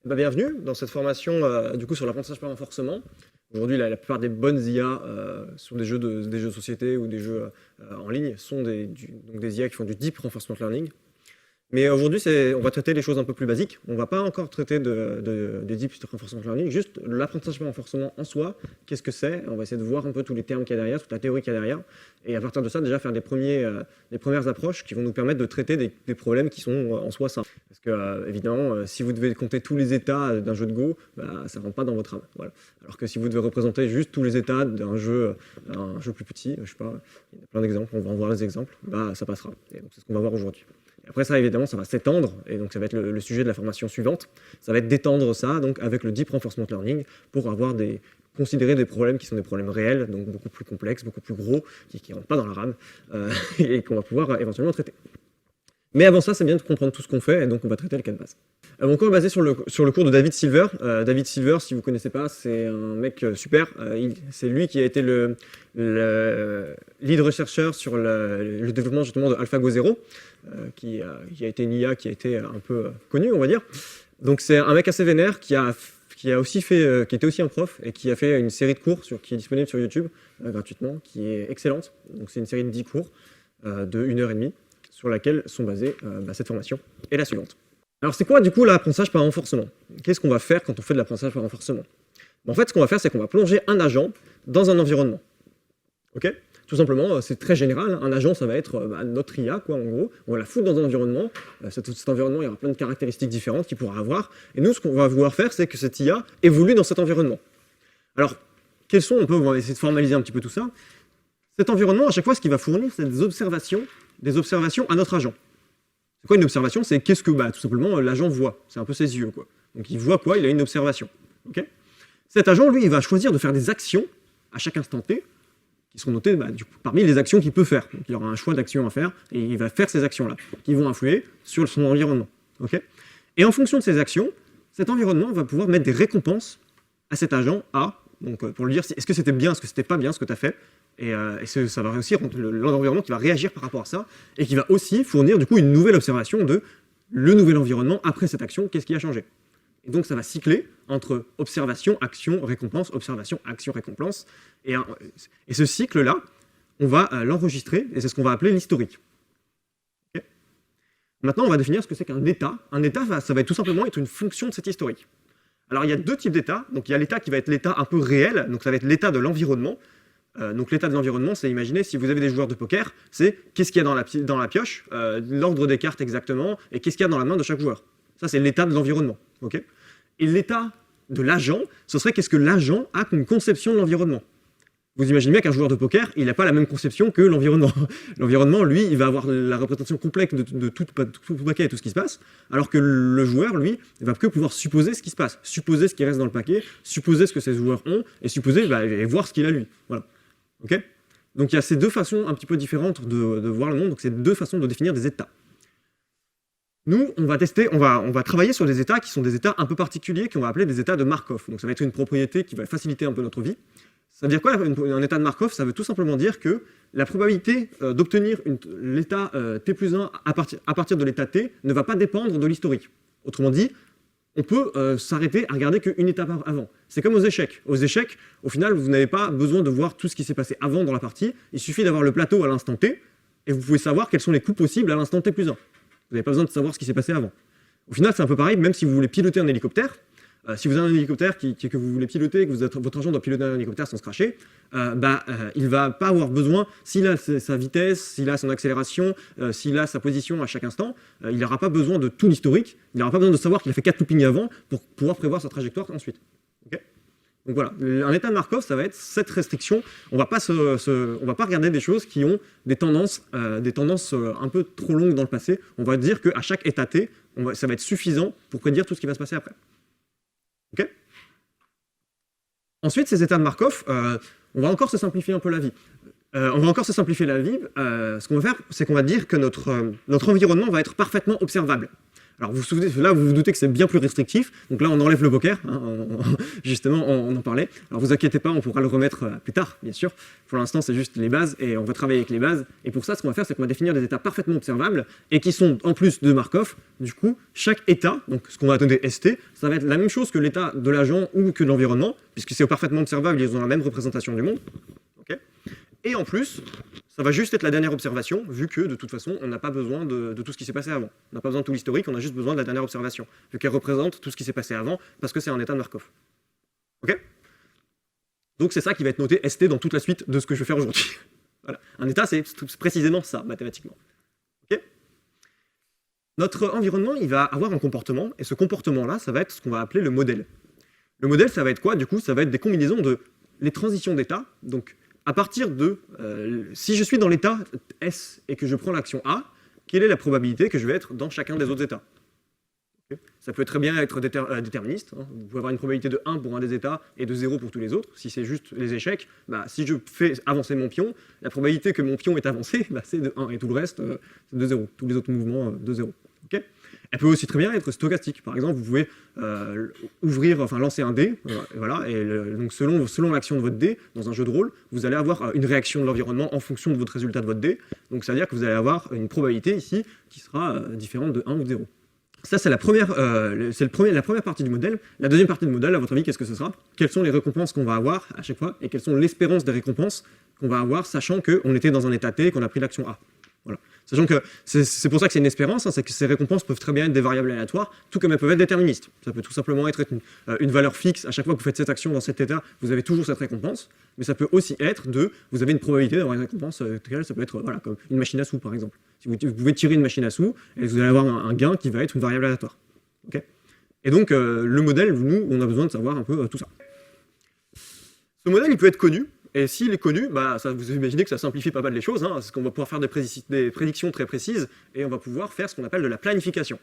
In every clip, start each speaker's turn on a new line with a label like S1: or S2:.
S1: Bienvenue dans cette formation du coup sur l'apprentissage par renforcement. Aujourd'hui, la plupart des bonnes IA sur des jeux de société ou des jeux en ligne sont donc des IA qui font du deep reinforcement learning. Mais aujourd'hui, on va traiter les choses un peu plus basiques. On ne va pas encore traiter des deep reinforcement learning, juste l'apprentissage par renforcement en soi. Qu'est-ce que c'est? On va essayer de voir un peu tous les termes qu'il y a derrière, toute la théorie qu'il y a derrière. Et à partir de ça, déjà faire des premières approches qui vont nous permettre de traiter des problèmes qui sont en soi simples. Parce que, évidemment, si vous devez compter tous les états d'un jeu de Go, ça ne rentre pas dans votre âme. Voilà. Alors que si vous devez représenter juste tous les états d'un jeu, un jeu plus petit, je sais pas, il y a plein d'exemples, on va en voir les exemples, ça passera. Et donc c'est ce qu'on va voir aujourd'hui. Après ça, évidemment, ça va s'étendre, et donc ça va être le sujet de la formation suivante. Ça va être d'étendre ça donc, avec le Deep Reinforcement Learning pour considérer des problèmes qui sont des problèmes réels, donc beaucoup plus complexes, beaucoup plus gros, qui ne rentrent pas dans la RAM, et qu'on va pouvoir éventuellement traiter. Mais avant ça, c'est bien de comprendre tout ce qu'on fait, et donc on va traiter le cas de base. Mon cours est basé sur le cours de David Silver. David Silver, si vous ne connaissez pas, c'est un mec super. C'est lui qui a été le lead rechercheur sur le développement justement de AlphaGo Zero, qui a été une IA qui a été un peu connue, on va dire. Donc c'est un mec assez vénère qui était aussi un prof et qui a fait une série de cours qui est disponible sur YouTube gratuitement, qui est excellente. Donc c'est une série de 10 cours de 1h30 sur laquelle sont basées cette formation et la suivante. Alors c'est quoi du coup l'apprentissage par renforcement? Qu'est-ce qu'on va faire quand on fait de l'apprentissage par renforcement? En fait, ce qu'on va faire, c'est qu'on va plonger un agent dans un environnement. Ok? Tout simplement, c'est très général. Un agent, ça va être notre IA, quoi, en gros. On va la foutre dans un environnement. Cet environnement, il y aura plein de caractéristiques différentes qu'il pourra avoir. Et nous, ce qu'on va vouloir faire, c'est que cette IA évolue dans cet environnement. Alors, on va essayer de formaliser un petit peu tout ça. Cet environnement, à chaque fois, ce qu'il va fournir, c'est des observations à notre agent. C'est quoi une observation? C'est qu'est-ce que tout simplement l'agent voit. C'est un peu ses yeux, quoi. Donc il voit quoi? Il a une observation. Okay, cet agent, lui, il va choisir de faire des actions à chaque instant T qui seront notées parmi les actions qu'il peut faire. Donc il aura un choix d'actions à faire et il va faire ces actions-là qui vont influer sur son environnement. Okay, et en fonction de ces actions, cet environnement va pouvoir mettre des récompenses à cet agent A, donc pour lui dire est-ce que c'était bien, est-ce que c'était pas bien ce que tu as fait. Et ça va aussi l'environnement qui va réagir par rapport à ça et qui va aussi fournir du coup une nouvelle observation de le nouvel environnement après cette action, qu'est-ce qui a changé. Et donc ça va cycler entre observation, action, récompense, observation, action, récompense. Et ce cycle-là, on va l'enregistrer et c'est ce qu'on va appeler l'historique. Okay, maintenant, on va définir ce que c'est qu'un état. Un état, ça va tout simplement être une fonction de cet historique. Alors il y a deux types d'états. Donc il y a l'état qui va être l'état un peu réel, donc ça va être l'état de l'environnement. Donc l'état de l'environnement, c'est imaginer si vous avez des joueurs de poker, c'est qu'est-ce qu'il y a dans la pioche, l'ordre des cartes exactement, et qu'est-ce qu'il y a dans la main de chaque joueur. Ça, c'est l'état de l'environnement. Okay, et l'état de l'agent, ce serait qu'est-ce que l'agent a comme conception de l'environnement. Vous imaginez bien qu'un joueur de poker, il n'a pas la même conception que l'environnement. L'environnement, lui, il va avoir la représentation complète de tout paquet et tout ce qui se passe, alors que le joueur, lui, il va que pouvoir supposer ce qui se passe, supposer ce qui reste dans le paquet, supposer ce que ses joueurs ont, et supposer et voir ce qu'il a lui. Voilà. Okay, donc il y a ces deux façons un petit peu différentes de voir le monde, donc c'est deux façons de définir des états. Nous, on va travailler sur des états qui sont des états un peu particuliers, qu'on va appeler des états de Markov. Donc ça va être une propriété qui va faciliter un peu notre vie. Ça veut dire quoi un état de Markov? Ça veut tout simplement dire que la probabilité d'obtenir l'état T+1 à partir de l'état T ne va pas dépendre de l'historique. Autrement dit, on peut s'arrêter à regarder qu'une étape avant. C'est comme aux échecs. Aux échecs, au final, vous n'avez pas besoin de voir tout ce qui s'est passé avant dans la partie. Il suffit d'avoir le plateau à l'instant T, et vous pouvez savoir quels sont les coups possibles à l'instant T+1. Vous n'avez pas besoin de savoir ce qui s'est passé avant. Au final, c'est un peu pareil, même si vous voulez piloter un hélicoptère. Si vous avez un hélicoptère que vous voulez piloter, que votre agent doit piloter un hélicoptère sans se cracher, il ne va pas avoir besoin, s'il a sa vitesse, s'il a son accélération, s'il a sa position à chaque instant, il n'aura pas besoin de tout l'historique, il n'aura pas besoin de savoir qu'il a fait 4 loopings avant pour pouvoir prévoir sa trajectoire ensuite. Okay, donc voilà, un état de Markov, ça va être cette restriction. On va pas regarder des choses qui ont des tendances un peu trop longues dans le passé. On va dire qu'à chaque état T, ça va être suffisant pour prédire tout ce qui va se passer après. Okay, ensuite, ces états de Markov, on va encore se simplifier un peu la vie. Ce qu'on va faire, c'est qu'on va dire que notre environnement va être parfaitement observable. Alors vous vous doutez que c'est bien plus restrictif, donc là on enlève le poker, hein, justement on en parlait. Alors vous inquiétez pas, on pourra le remettre plus tard, bien sûr. Pour l'instant c'est juste les bases et on va travailler avec les bases. Et pour ça ce qu'on va faire c'est qu'on va définir des états parfaitement observables et qui sont en plus de Markov. Du coup chaque état, donc ce qu'on va donner ST, ça va être la même chose que l'état de l'agent ou que de l'environnement, puisque c'est parfaitement observable, ils ont la même représentation du monde. Okay, et en plus, ça va juste être la dernière observation, vu que de toute façon, on n'a pas besoin de tout ce qui s'est passé avant. On n'a pas besoin de tout l'historique, on a juste besoin de la dernière observation, vu qu'elle représente tout ce qui s'est passé avant, parce que c'est un état de Markov. Ok? Donc c'est ça qui va être noté ST dans toute la suite de ce que je vais faire aujourd'hui. Voilà. Un état, c'est précisément ça, mathématiquement. Ok? Notre environnement, il va avoir un comportement, et ce comportement-là, ça va être ce qu'on va appeler le modèle. Le modèle, ça va être quoi? Du coup, ça va être des combinaisons de les transitions d'état, donc à partir de, si je suis dans l'état S et que je prends l'action A, quelle est la probabilité que je vais être dans chacun des autres états? Okay. Ça peut très bien être déterministe. Hein. Vous pouvez avoir une probabilité de 1 pour un des états et de 0 pour tous les autres. Si c'est juste les échecs, bah, si je fais avancer mon pion, la probabilité que mon pion est avancé, bah, c'est de 1 et tout le reste, c'est de 0. Tous les autres mouvements, de 0. Okay. Elle peut aussi très bien être stochastique. Par exemple, vous pouvez lancer un dé, voilà, et donc selon l'action de votre dé, dans un jeu de rôle, vous allez avoir une réaction de l'environnement en fonction de votre résultat de votre dé. Donc ça veut dire que vous allez avoir une probabilité ici qui sera différente de 1 ou de 0. Ça, c'est la première partie du modèle. La deuxième partie du modèle, à votre avis, qu'est-ce que ce sera? Quelles sont les récompenses qu'on va avoir à chaque fois et quelles sont l'espérance des récompenses qu'on va avoir, sachant qu'on était dans un état T et qu'on a pris l'action A. Voilà. Sachant que c'est pour ça que c'est une espérance, hein, c'est que ces récompenses peuvent très bien être des variables aléatoires, tout comme elles peuvent être déterministes. Ça peut tout simplement être une valeur fixe. À chaque fois que vous faites cette action dans cet état, vous avez toujours cette récompense. Mais ça peut aussi être vous avez une probabilité d'avoir une récompense. Ça peut être comme une machine à sous, par exemple. Si vous pouvez tirer une machine à sous, et vous allez avoir un gain qui va être une variable aléatoire. Okay, et donc, le modèle, nous, on a besoin de savoir un peu tout ça. Ce modèle, il peut être connu. Et s'il est connu, bah, vous imaginez que ça simplifie pas mal les choses, hein, parce qu'on va pouvoir faire des prédictions très précises, et on va pouvoir faire ce qu'on appelle de la planification.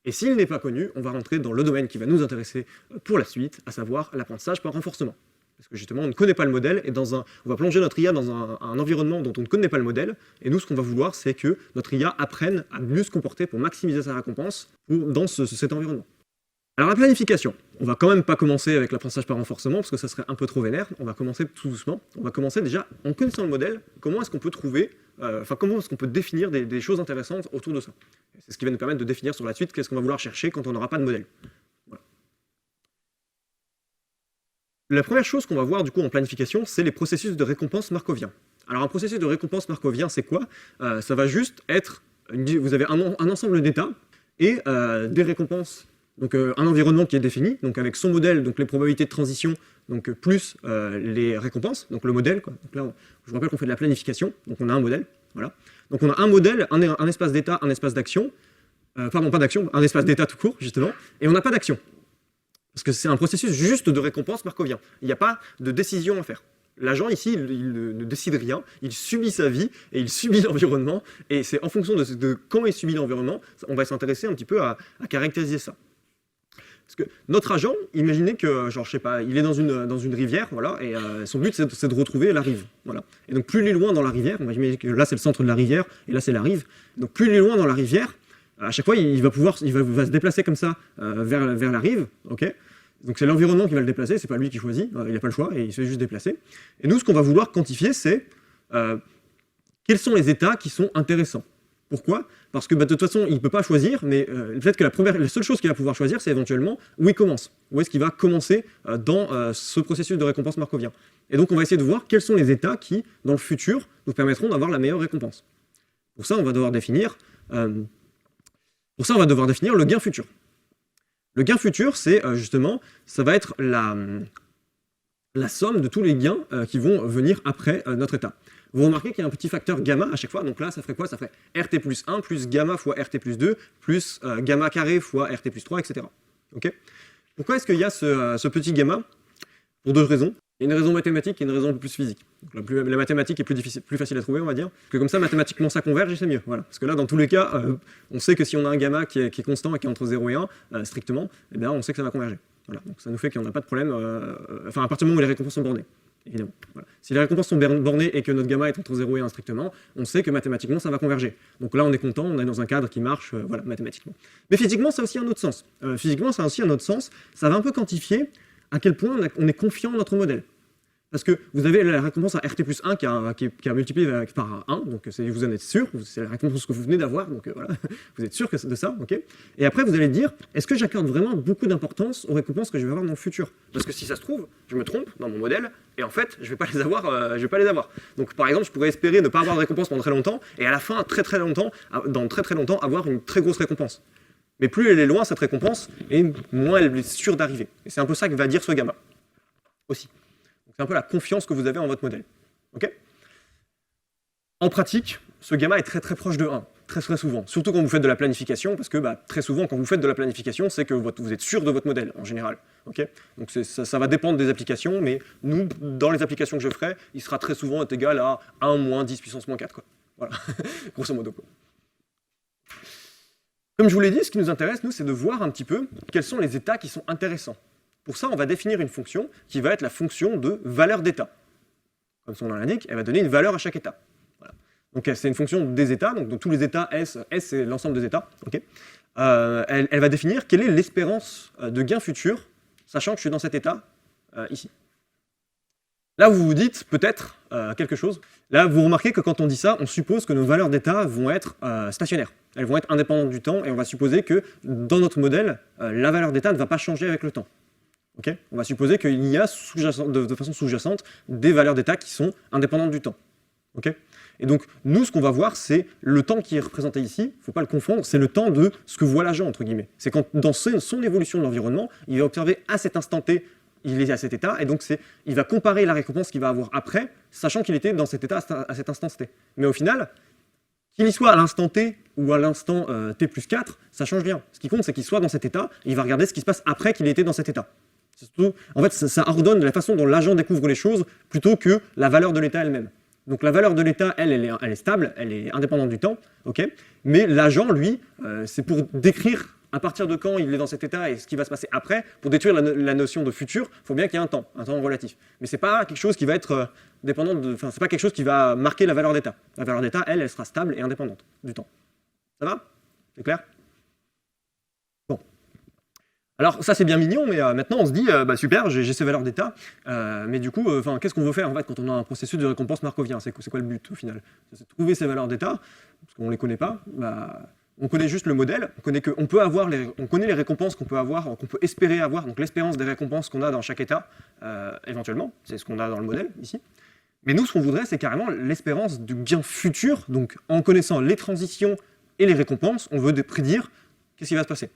S1: Et s'il n'est pas connu, on va rentrer dans le domaine qui va nous intéresser pour la suite, à savoir l'apprentissage par renforcement. Parce que justement, on ne connaît pas le modèle, et on va plonger notre IA dans un environnement dont on ne connaît pas le modèle, et nous, ce qu'on va vouloir, c'est que notre IA apprenne à mieux se comporter pour maximiser sa récompense dans cet environnement. Alors la planification, on va quand même pas commencer avec l'apprentissage par renforcement parce que ça serait un peu trop vénère, on va commencer tout doucement, on va commencer déjà en connaissant le modèle, comment est-ce qu'on peut trouver, comment est-ce qu'on peut définir des choses intéressantes autour de ça. C'est ce qui va nous permettre de définir sur la suite qu'est-ce qu'on va vouloir chercher quand on n'aura pas de modèle. Voilà. La première chose qu'on va voir du coup en planification, c'est les processus de récompense markovien. Alors un processus de récompense markovien, c'est quoi? Ça va juste être, vous avez un ensemble d'états et des récompenses. Donc un environnement qui est défini, donc avec son modèle, donc les probabilités de transition, donc plus les récompenses, donc le modèle, quoi. Donc là, je vous rappelle qu'on fait de la planification, donc on a un modèle, voilà. Donc on a un modèle, un espace d'état, un espace d'action, pardon, pas d'action, un espace d'état tout court, justement, et on n'a pas d'action. Parce que c'est un processus juste de récompense markovien. Il n'y a pas de décision à faire. L'agent ici, il ne décide rien, il subit sa vie et il subit l'environnement, et c'est en fonction de comment il subit l'environnement, on va s'intéresser un petit peu à caractériser ça. Parce que notre agent, imaginez que, genre, je sais pas, il est dans une rivière, voilà, et son but c'est de retrouver la rive, voilà. Et donc plus il est loin dans la rivière, on va imaginer que là c'est le centre de la rivière, et là c'est la rive. Donc plus il est loin dans la rivière, à chaque fois il va se déplacer comme ça vers la rive, ok. Donc c'est l'environnement qui va le déplacer, c'est pas lui qui choisit, il n'a pas le choix et il se fait juste déplacer. Et nous, ce qu'on va vouloir quantifier, c'est quels sont les états qui sont intéressants. Pourquoi? Parce que de toute façon, il ne peut pas choisir, mais peut-être que la seule chose qu'il va pouvoir choisir, c'est éventuellement où il commence. Où est-ce qu'il va commencer dans ce processus de récompense markovien. Et donc, on va essayer de voir quels sont les états qui, dans le futur, nous permettront d'avoir la meilleure récompense. Pour ça, on va devoir définir le gain futur. Le gain futur, c'est justement, ça va être la somme de tous les gains qui vont venir après notre état. Vous remarquez qu'il y a un petit facteur gamma à chaque fois, donc là ça ferait quoi? Ça ferait RT plus 1 plus gamma fois RT plus 2 plus gamma carré fois RT plus 3, etc. Okay, pourquoi est-ce qu'il y a ce petit gamma? Pour deux raisons. Il y a une raison mathématique et une raison plus physique. Donc la mathématique est plus facile à trouver, on va dire, parce que comme ça mathématiquement ça converge et c'est mieux. Voilà. Parce que là dans tous les cas, on sait que si on a un gamma qui est constant et qui est entre 0 et 1, strictement, eh bien, on sait que ça va converger. Voilà. Donc ça nous fait qu'on n'a pas de problème, à partir du moment où les récompenses sont bornées. évidemment. Voilà. Si les récompenses sont bornées et que notre gamma est entre 0 et 1 strictement, on sait que mathématiquement, ça va converger. Donc là, on est content, on est dans un cadre qui marche voilà, mathématiquement. Mais physiquement, ça a aussi un autre sens. Physiquement, ça a aussi un autre sens. Ça va un peu quantifier à quel point on est confiant en notre modèle. Parce que vous avez la récompense à RT plus 1 qui a multiplié par 1, donc vous en êtes sûr, c'est la récompense que vous venez d'avoir, donc voilà, vous êtes sûr de ça, ok. Et après, vous allez dire, est-ce que j'accorde vraiment beaucoup d'importance aux récompenses que je vais avoir dans le futur? Parce que si ça se trouve, je me trompe dans mon modèle, et en fait, je vais pas les avoir, Donc par exemple, je pourrais espérer ne pas avoir de récompense pendant très longtemps, et à la fin, dans très longtemps, avoir une très grosse récompense. Mais plus elle est loin, cette récompense, et moins elle est sûre d'arriver. Et c'est un peu ça que va dire ce gamma, aussi. C'est un peu la confiance que vous avez en votre modèle. Okay, en pratique, ce gamma est très très proche de 1, très très souvent. Surtout quand vous faites de la planification, parce que très souvent, quand vous faites de la planification, c'est que vous êtes sûr de votre modèle, en général. Okay, donc ça va dépendre des applications, mais nous, dans les applications que je ferai, il sera très souvent égal à 1 moins 10 puissance moins 4. Quoi. Voilà, grosso modo. Quoi. Comme je vous l'ai dit, ce qui nous intéresse, nous, c'est de voir un petit peu quels sont les états qui sont intéressants. Pour ça, on va définir une fonction qui va être la fonction de valeur d'état. Comme son nom l'indique, elle va donner une valeur à chaque état. Voilà. Donc c'est une fonction des états, donc tous les états S c'est l'ensemble des états. Okay, elle va définir quelle est l'espérance de gain futur, sachant que je suis dans cet état ici. Là, vous vous dites peut-être quelque chose. Là, vous remarquez que quand on dit ça, on suppose que nos valeurs d'état vont être stationnaires. Elles vont être indépendantes du temps, et on va supposer que dans notre modèle, la valeur d'état ne va pas changer avec le temps. Okay, on va supposer qu'il y a de façon sous-jacente des valeurs d'état qui sont indépendantes du temps. Okay, et donc, nous, ce qu'on va voir, c'est le temps qui est représenté ici, il ne faut pas le confondre, c'est le temps de ce que voit l'agent, entre guillemets. C'est quand, dans son évolution de l'environnement, il va observer à cet instant T, il est à cet état, et donc il va comparer la récompense qu'il va avoir après, sachant qu'il était dans cet état à cet instant T. Mais au final, qu'il y soit à l'instant T ou à l'instant T plus 4, ça ne change rien. Ce qui compte, c'est qu'il soit dans cet état, et il va regarder ce qui se passe après qu'il ait été dans cet état. Surtout, en fait, ça ordonne la façon dont l'agent découvre les choses plutôt que la valeur de l'état elle-même. Donc la valeur de l'état, elle est stable, elle est indépendante du temps, okay, mais l'agent, lui, c'est pour décrire à partir de quand il est dans cet état et ce qui va se passer après. Pour détruire la notion de futur, il faut bien qu'il y ait un temps relatif. Mais c'est pas quelque chose qui va être dépendant c'est pas quelque chose qui va marquer la valeur d'état. La valeur d'état, elle sera stable et indépendante du temps. Ça va? C'est clair? Alors ça c'est bien mignon, mais maintenant on se dit super, j'ai ces valeurs d'état, mais du coup, qu'est-ce qu'on veut faire en fait quand on a un processus de récompense markovien? C'est quoi le but au final? C'est de trouver ces valeurs d'état, parce qu'on ne les connaît pas, on connaît juste le modèle, on connaît les récompenses qu'on peut avoir, qu'on peut espérer avoir, donc l'espérance des récompenses qu'on a dans chaque état, éventuellement, c'est ce qu'on a dans le modèle ici. Mais nous, ce qu'on voudrait, c'est carrément l'espérance du gain futur, donc en connaissant les transitions et les récompenses, on veut prédire qu'est-ce qui va se passer.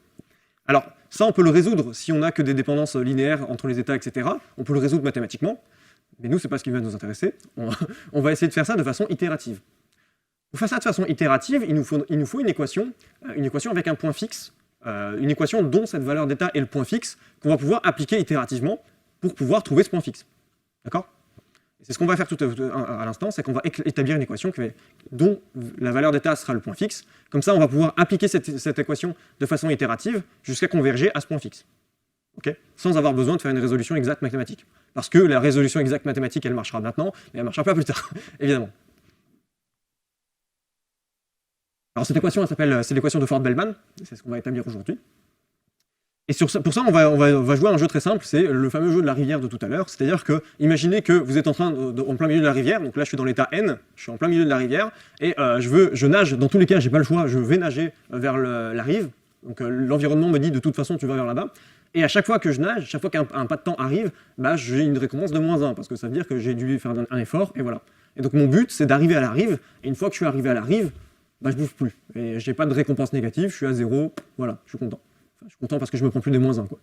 S1: Alors, ça, on peut le résoudre si on n'a que des dépendances linéaires entre les états, etc. On peut le résoudre mathématiquement, mais nous, ce n'est pas ce qui va nous intéresser. On va essayer de faire ça de façon itérative. Pour faire ça de façon itérative, il nous faut une équation avec un point fixe, une équation dont cette valeur d'état est le point fixe, qu'on va pouvoir appliquer itérativement pour pouvoir trouver ce point fixe. D'accord ? C'est ce qu'on va faire tout à l'instant, c'est qu'on va établir une équation dont la valeur d'état sera le point fixe. Comme ça, on va pouvoir appliquer cette équation de façon itérative jusqu'à converger à ce point fixe. Okay, sans avoir besoin de faire une résolution exacte mathématique. Parce que la résolution exacte mathématique, elle marchera maintenant, mais elle ne marchera pas plus tard, évidemment. Alors cette équation, c'est l'équation de Ford-Bellman, c'est ce qu'on va établir aujourd'hui. Et pour ça, on va jouer à un jeu très simple, c'est le fameux jeu de la rivière de tout à l'heure. C'est-à-dire que, imaginez que vous êtes en plein milieu de la rivière, donc là je suis dans l'état N, je suis en plein milieu de la rivière, et je nage, dans tous les cas, j'ai pas le choix, je vais nager vers la rive. Donc l'environnement me dit de toute façon tu vas vers là-bas. Et à chaque fois que je nage, chaque fois qu'un pas de temps arrive, j'ai une récompense de -1, parce que ça veut dire que j'ai dû faire un effort, et voilà. Et donc mon but, c'est d'arriver à la rive, et une fois que je suis arrivé à la rive, je bouffe plus. Et j'ai pas de récompense négative, je suis à 0, voilà, je suis content. Je suis content parce que je me prends plus des -1, quoi.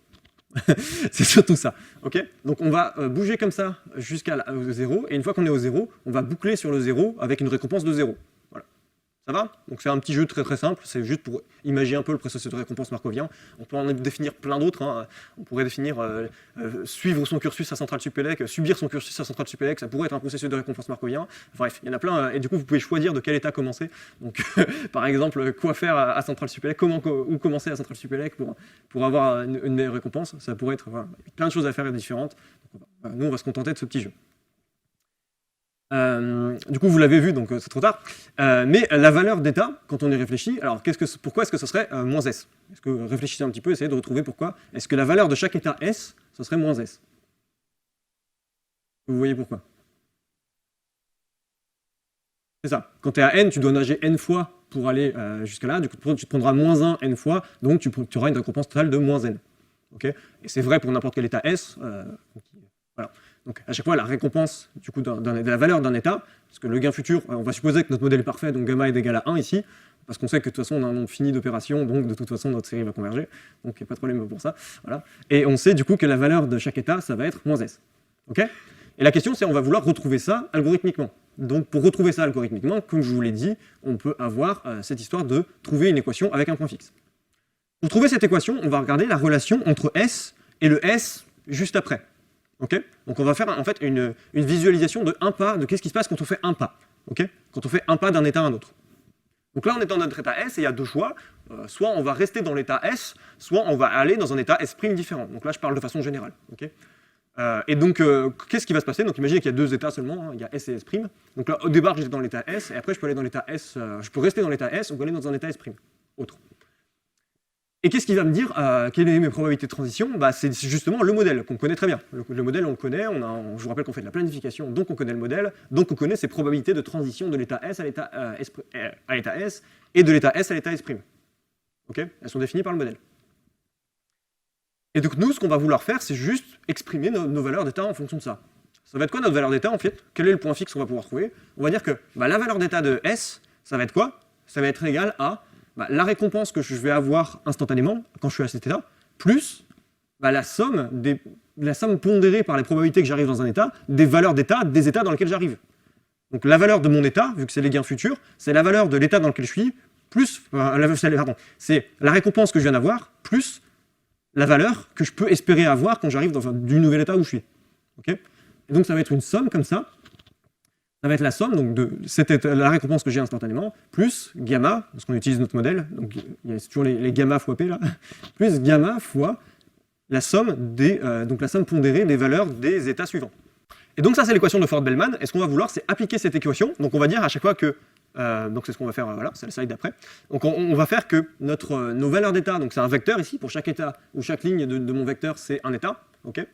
S1: C'est surtout ça. Okay, donc on va bouger comme ça jusqu'à 0, et une fois qu'on est au 0, on va boucler sur le 0 avec une récompense de 0. Voilà. Ça va? Donc c'est un petit jeu très très simple, c'est juste pour imaginer un peu le processus de récompense markovien. On peut en définir plein d'autres. Hein. On pourrait définir suivre son cursus à Centrale Supélec, subir son cursus à Centrale Supélec, ça pourrait être un processus de récompense markovien. Bref, il y en a plein, et du coup vous pouvez choisir de quel état commencer. Donc par exemple, quoi faire à Centrale Supélec, où commencer à Centrale Supélec pour avoir une meilleure récompense. Ça pourrait être plein de choses à faire différentes. Donc, nous on va se contenter de ce petit jeu. Du coup, vous l'avez vu, donc c'est trop tard. Mais la valeur d'état, quand on y réfléchit, alors pourquoi est-ce que ce serait moins S? Est-ce que réfléchissez un petit peu, essayez de retrouver pourquoi est-ce que la valeur de chaque état S, ce serait moins S? Vous voyez pourquoi? C'est ça. Quand tu es à n, tu dois nager n fois pour aller jusqu'à là. Du coup, tu te prendras moins 1 n fois, donc tu auras une récompense totale de moins n. Okay, et c'est vrai pour n'importe quel état S. Voilà. Donc à chaque fois, la récompense du coup, de la valeur d'un état, parce que le gain futur, on va supposer que notre modèle est parfait, donc gamma est égal à 1 ici, parce qu'on sait que de toute façon, on a un nombre fini d'opérations, donc de toute façon, notre série va converger. Donc il n'y a pas de problème pour ça. Voilà. Et on sait du coup que la valeur de chaque état, ça va être moins S. Okay, et la question, c'est on va vouloir retrouver ça algorithmiquement. Donc pour retrouver ça algorithmiquement, comme je vous l'ai dit, on peut avoir cette histoire de trouver une équation avec un point fixe. Pour trouver cette équation, on va regarder la relation entre S et le S juste après. Okay, donc on va faire en fait une visualisation de un pas, de qu'est-ce qui se passe quand on fait un pas. Okay, quand on fait un pas d'un état à un autre. Donc là, on est dans notre état S et il y a deux choix. Soit on va rester dans l'état S, soit on va aller dans un état S' différent. Donc là, je parle de façon générale. Okay, et donc, qu'est-ce qui va se passer? Donc imaginez qu'il y a deux états seulement, hein, il y a S et S'. Donc là, au départ, j'étais dans l'état S, et après, je peux aller dans l'état S, je peux rester dans l'état S, ou aller dans un état S', autre. Et qu'est-ce qui va me dire quelles sont mes probabilités de transition? C'est justement le modèle qu'on connaît très bien. Le modèle, on le connaît, je vous rappelle qu'on fait de la planification, donc on connaît le modèle, donc on connaît ses probabilités de transition de l'état S à l'état S, et de l'état S à l'état S'. Okay, elles sont définies par le modèle. Et donc nous, ce qu'on va vouloir faire, c'est juste exprimer nos valeurs d'état en fonction de ça. Ça va être quoi notre valeur d'état en fait? Quel est le point fixe qu'on va pouvoir trouver? On va dire que la valeur d'état de S, ça va être quoi? Ça va être égal à la récompense que je vais avoir instantanément quand je suis à cet état, plus la somme pondérée par les probabilités que j'arrive dans un état, des valeurs d'état des états dans lesquels j'arrive. Donc la valeur de mon état, vu que c'est les gains futurs, c'est la valeur de l'état dans lequel je suis, plus c'est la récompense que je viens d'avoir, plus la valeur que je peux espérer avoir quand j'arrive du nouvel état où je suis. Okay, et donc ça va être une somme comme ça. Ça va être la somme donc, de la récompense que j'ai instantanément, plus gamma, parce qu'on utilise notre modèle, donc il y a toujours les gamma fois P là, plus gamma fois la somme, donc la somme pondérée des valeurs des états suivants. Et donc ça c'est l'équation de Ford-Bellman, et ce qu'on va vouloir c'est appliquer cette équation, donc on va dire à chaque fois que, donc c'est ce qu'on va faire, voilà, c'est le slide d'après, donc on va faire que nos valeurs d'état, donc c'est un vecteur ici, pour chaque état, ou chaque ligne de mon vecteur c'est un état, ok,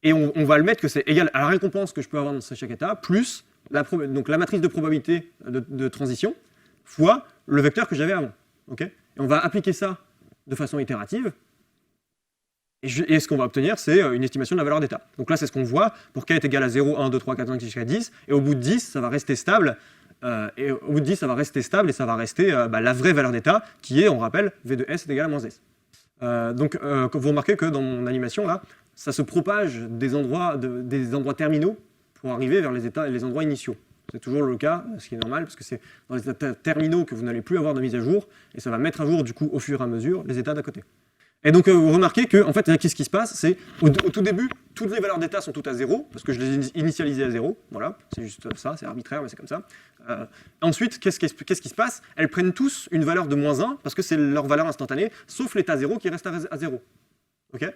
S1: et on va le mettre que c'est égal à la récompense que je peux avoir dans chaque état, plus donc la matrice de probabilité de transition fois le vecteur que j'avais avant. Okay, et on va appliquer ça de façon itérative. Et ce qu'on va obtenir, c'est une estimation de la valeur d'état. Donc là, c'est ce qu'on voit. Pour k est égal à 0, 1, 2, 3, 4, 5, 6 jusqu'à 10. Et au bout de 10, ça va rester stable. Et au bout de 10, ça va rester stable et ça va rester la vraie valeur d'état qui est, on rappelle, V de S est égal à moins S. Donc vous remarquez que dans mon animation, là, ça se propage des endroits terminaux pour arriver vers les endroits initiaux. C'est toujours le cas, ce qui est normal, parce que c'est dans les états terminaux que vous n'allez plus avoir de mise à jour, et ça va mettre à jour, du coup, au fur et à mesure, les états d'à côté. Et donc, vous remarquez que, en fait, qu'est-ce qui se passe? C'est, au tout début, toutes les valeurs d'état sont toutes à 0, parce que je les ai initialisées à 0, voilà, c'est juste ça, c'est arbitraire, mais c'est comme ça. Ensuite, qu'est-ce qui se passe? Elles prennent tous une valeur de moins 1, parce que c'est leur valeur instantanée, sauf l'état 0 qui reste à 0. Ok?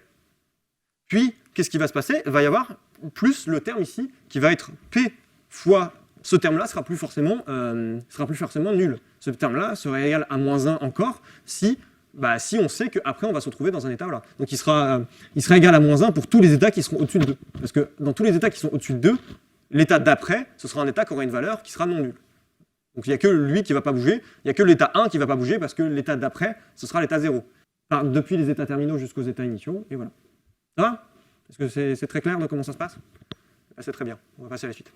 S1: Puis, qu'est-ce qui va se passer? Il va y avoir plus le terme ici, qui va être P fois ce terme-là sera plus forcément nul. Ce terme-là serait égal à moins 1 encore si on sait qu'après on va se retrouver dans un état là. Donc il sera égal à moins 1 pour tous les états qui seront au-dessus de 2. Parce que dans tous les états qui sont au-dessus de 2, l'état d'après, ce sera un état qui aura une valeur qui sera non nulle. Donc il n'y a que lui qui ne va pas bouger, il n'y a que l'état 1 qui ne va pas bouger parce que l'état d'après, ce sera l'état 0. Enfin, depuis les états terminaux jusqu'aux états initiaux, et voilà. Ça va? Est-ce que c'est très clair de comment ça se passe? C'est très bien, on va passer à la suite.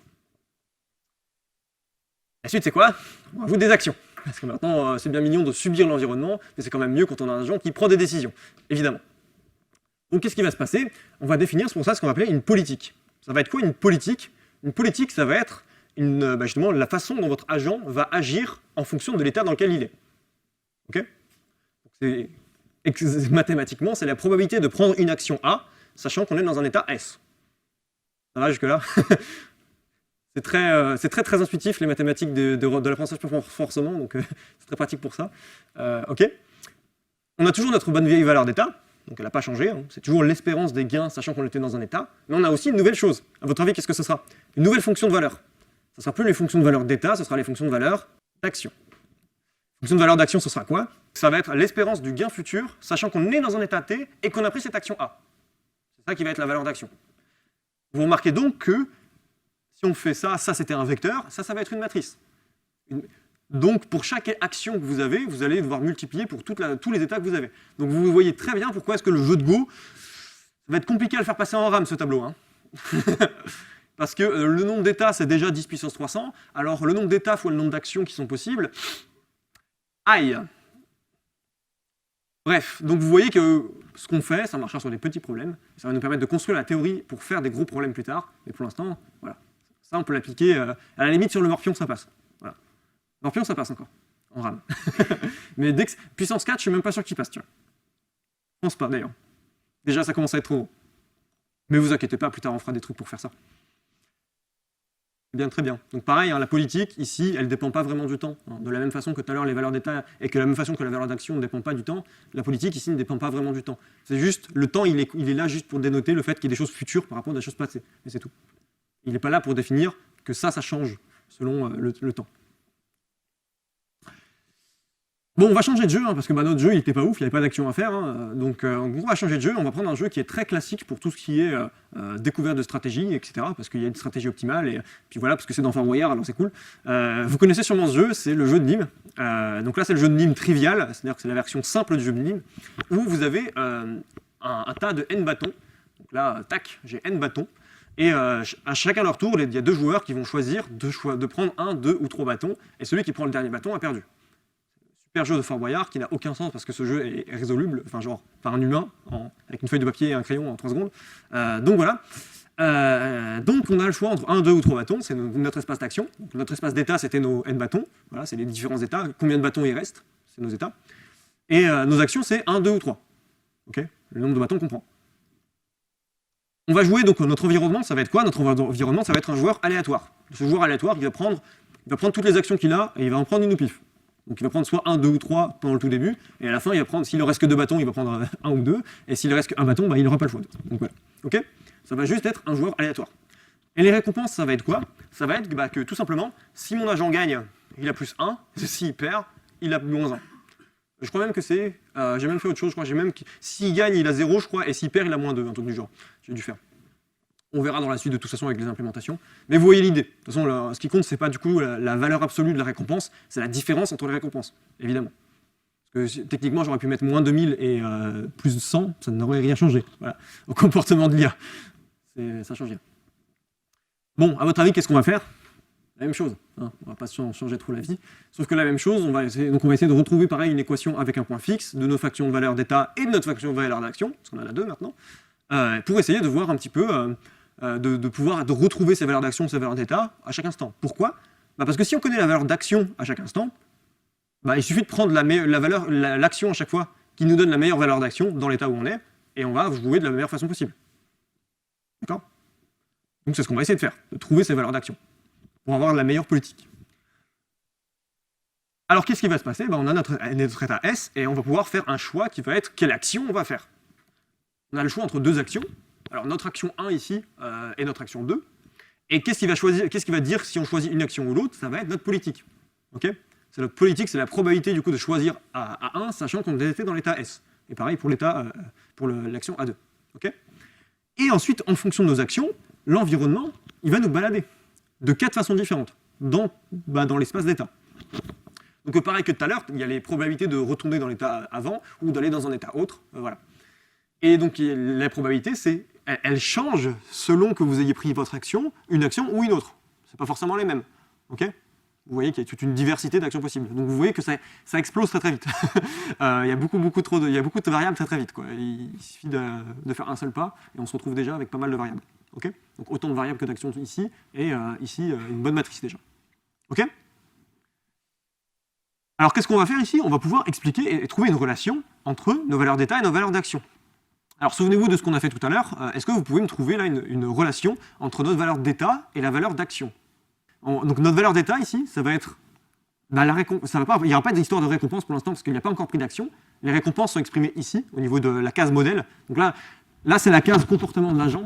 S1: La suite, c'est quoi? On rajoute des actions. Parce que maintenant, c'est bien mignon de subir l'environnement, mais c'est quand même mieux quand on a un agent qui prend des décisions, évidemment. Donc, qu'est-ce qui va se passer? On va définir pour ça ce qu'on va appeler une politique. Ça va être quoi une politique? Une politique, ça va être justement la façon dont votre agent va agir en fonction de l'état dans lequel il est. Ok? Mathématiquement, c'est la probabilité de prendre une action A, sachant qu'on est dans un état S. Ça va jusque-là? C'est très intuitif les mathématiques de l'apprentissage par renforcement, donc c'est très pratique pour ça. Ok. On a toujours notre bonne vieille valeur d'état, donc elle n'a pas changé, hein. C'est toujours l'espérance des gains, sachant qu'on était dans un état, mais on a aussi une nouvelle chose. À votre avis, qu'est-ce que ce sera? Une nouvelle fonction de valeur.
S2: Ce ne sera plus les fonctions de valeur d'état, ce sera les fonctions de valeur d'action. Fonction de valeur d'action, ce sera quoi? Ça va être l'espérance du gain futur, sachant qu'on est dans un état T et qu'on a pris cette action A. C'est ça qui va être la valeur d'action. Vous remarquez donc que si on fait ça, ça c'était un vecteur, ça va être une matrice. Donc pour chaque action que vous avez, vous allez devoir multiplier pour tous les états que vous avez. Donc vous voyez très bien pourquoi est-ce que le jeu de Go, ça va être compliqué à le faire passer en RAM ce tableau. Hein. Parce que le nombre d'états c'est déjà 10 puissance 300, alors le nombre d'états fois le nombre d'actions qui sont possibles, aïe. Bref, donc vous voyez que ce qu'on fait, ça marchera sur des petits problèmes, ça va nous permettre de construire la théorie pour faire des gros problèmes plus tard, mais pour l'instant, voilà. Ça, on peut l'appliquer, à la limite, sur le Morpion, ça passe. Voilà. Morpion, ça passe encore, en RAM. Mais dès que puissance 4, je suis même pas sûr qu'il passe, tu vois. Je pense pas, d'ailleurs. Déjà, ça commence à être trop haut. Mais vous inquiétez pas, plus tard, on fera des trucs pour faire ça. Bien, très bien. Donc pareil, hein, la politique, ici, elle ne dépend pas vraiment du temps. De la même façon que tout à l'heure, les valeurs d'état, et que de la même façon que la valeur d'action ne dépend pas du temps, la politique, ici, ne dépend pas vraiment du temps. C'est juste, le temps, il est là juste pour dénoter le fait qu'il y ait des choses futures par rapport à des choses passées. Mais c'est tout. Il n'est pas là pour définir que ça change selon le temps. Bon, on va changer de jeu, hein, parce que notre jeu, il n'était pas ouf, il n'y avait pas d'action à faire. Hein, donc on va changer de jeu, on va prendre un jeu qui est très classique pour tout ce qui est découverte de stratégie, etc. Parce qu'il y a une stratégie optimale, et puis voilà, parce que c'est dans Fort Boyard, alors c'est cool. Vous connaissez sûrement ce jeu, c'est le jeu de Nîmes. Donc là, c'est le jeu de Nîmes trivial, c'est-à-dire que c'est la version simple du jeu de Nîmes, où vous avez un tas de N bâtons. Donc là, tac, j'ai N bâtons. Et à chacun leur tour, il y a 2 joueurs qui vont choisir de prendre 1, 2 ou 3 bâtons, et celui qui prend le dernier bâton a perdu. Super jeu de Fort Boyard qui n'a aucun sens parce que ce jeu est résoluble, enfin genre par un humain, avec une feuille de papier et un crayon en 3 secondes. Donc voilà. Donc on a le choix entre 1, 2 ou 3 bâtons, c'est notre espace d'action. Notre espace d'état, c'était nos N bâtons, voilà, c'est les différents états, combien de bâtons il reste, c'est nos états. Et nos actions, c'est 1, 2 ou 3. Okay, le nombre de bâtons qu'on prend. On va jouer, donc notre environnement, ça va être quoi? Notre environnement, ça va être un joueur aléatoire. Ce joueur aléatoire, il va prendre toutes les actions qu'il a et il va en prendre une au pif. Donc il va prendre soit 1, 2 ou 3 pendant le tout début, et à la fin, il va prendre, s'il ne reste que 2 bâtons, il va prendre 1 ou 2, et s'il ne reste qu'un bâton, il n'aura pas le choix. Donc voilà. Ok, ça va juste être un joueur aléatoire. Et les récompenses, ça va être quoi? Ça va être que tout simplement, si mon agent gagne, il a plus 1, s'il perd, il a moins 1. Je crois même que c'est... j'ai même fait autre chose, je crois. S'il gagne, il a 0, je crois, et s'il perd, il a moins 2, un truc du genre. J'ai dû faire. On verra dans la suite de toute façon avec les implémentations. Mais vous voyez l'idée. De toute façon, ce qui compte, c'est pas du coup la valeur absolue de la récompense, c'est la différence entre les récompenses, évidemment. Parce que techniquement, j'aurais pu mettre moins 2000 et plus de 100, ça n'aurait rien changé. Voilà. Au comportement de l'IA. Ça change rien. Bon, à votre avis, qu'est-ce qu'on va faire? La même chose. Hein. On ne va pas changer trop la vie. Sauf que la même chose, on va essayer de retrouver pareil une équation avec un point fixe de nos factions de valeur d'état et de notre faction de valeur d'action, parce qu'on en a 2 maintenant, pour essayer de voir un petit peu, de retrouver ces valeurs d'action, ces valeurs d'état à chaque instant. Pourquoi? Parce que si on connaît la valeur d'action à chaque instant, il suffit de prendre l'action à chaque fois qui nous donne la meilleure valeur d'action dans l'état où on est, et on va jouer de la meilleure façon possible. D'accord? Donc c'est ce qu'on va essayer de faire, de trouver ces valeurs d'action, pour avoir la meilleure politique. Alors qu'est-ce qui va se passer? On a notre état S, et on va pouvoir faire un choix qui va être quelle action on va faire. On a le choix entre 2 actions. Alors notre action 1 ici et notre action 2. Et qu'est-ce qui va dire si on choisit une action ou l'autre? Ça va être notre politique. Okay, c'est notre politique, c'est la probabilité du coup de choisir à 1, sachant qu'on était dans l'état S. Et pareil pour l'action A2. Okay, et ensuite, en fonction de nos actions, l'environnement, il va nous balader de 4 façons différentes dans l'espace d'état. Donc pareil que tout à l'heure, il y a les probabilités de retourner dans l'état avant ou d'aller dans un état autre. Voilà. Et donc la probabilité, elle change selon que vous ayez pris votre action, une action ou une autre. C'est pas forcément les mêmes. Ok? Vous voyez qu'il y a toute une diversité d'actions possibles. Donc vous voyez que ça explose très très vite. Il y a beaucoup de variables très très vite. Quoi. Il suffit de faire un seul pas et on se retrouve déjà avec pas mal de variables. Okay, donc autant de variables que d'actions ici, et ici une bonne matrice déjà. Ok? Alors qu'est-ce qu'on va faire ici? On va pouvoir expliquer et trouver une relation entre nos valeurs d'état et nos valeurs d'action. Alors souvenez-vous de ce qu'on a fait tout à l'heure. Est-ce que vous pouvez me trouver là une relation entre notre valeur d'état et la valeur d'action? Donc notre valeur d'état ici, ça va être... il n'y aura pas d'histoire de récompense pour l'instant parce qu'il n'y a pas encore pris d'action. Les récompenses sont exprimées ici, au niveau de la case modèle. Donc là c'est la case comportement de l'agent,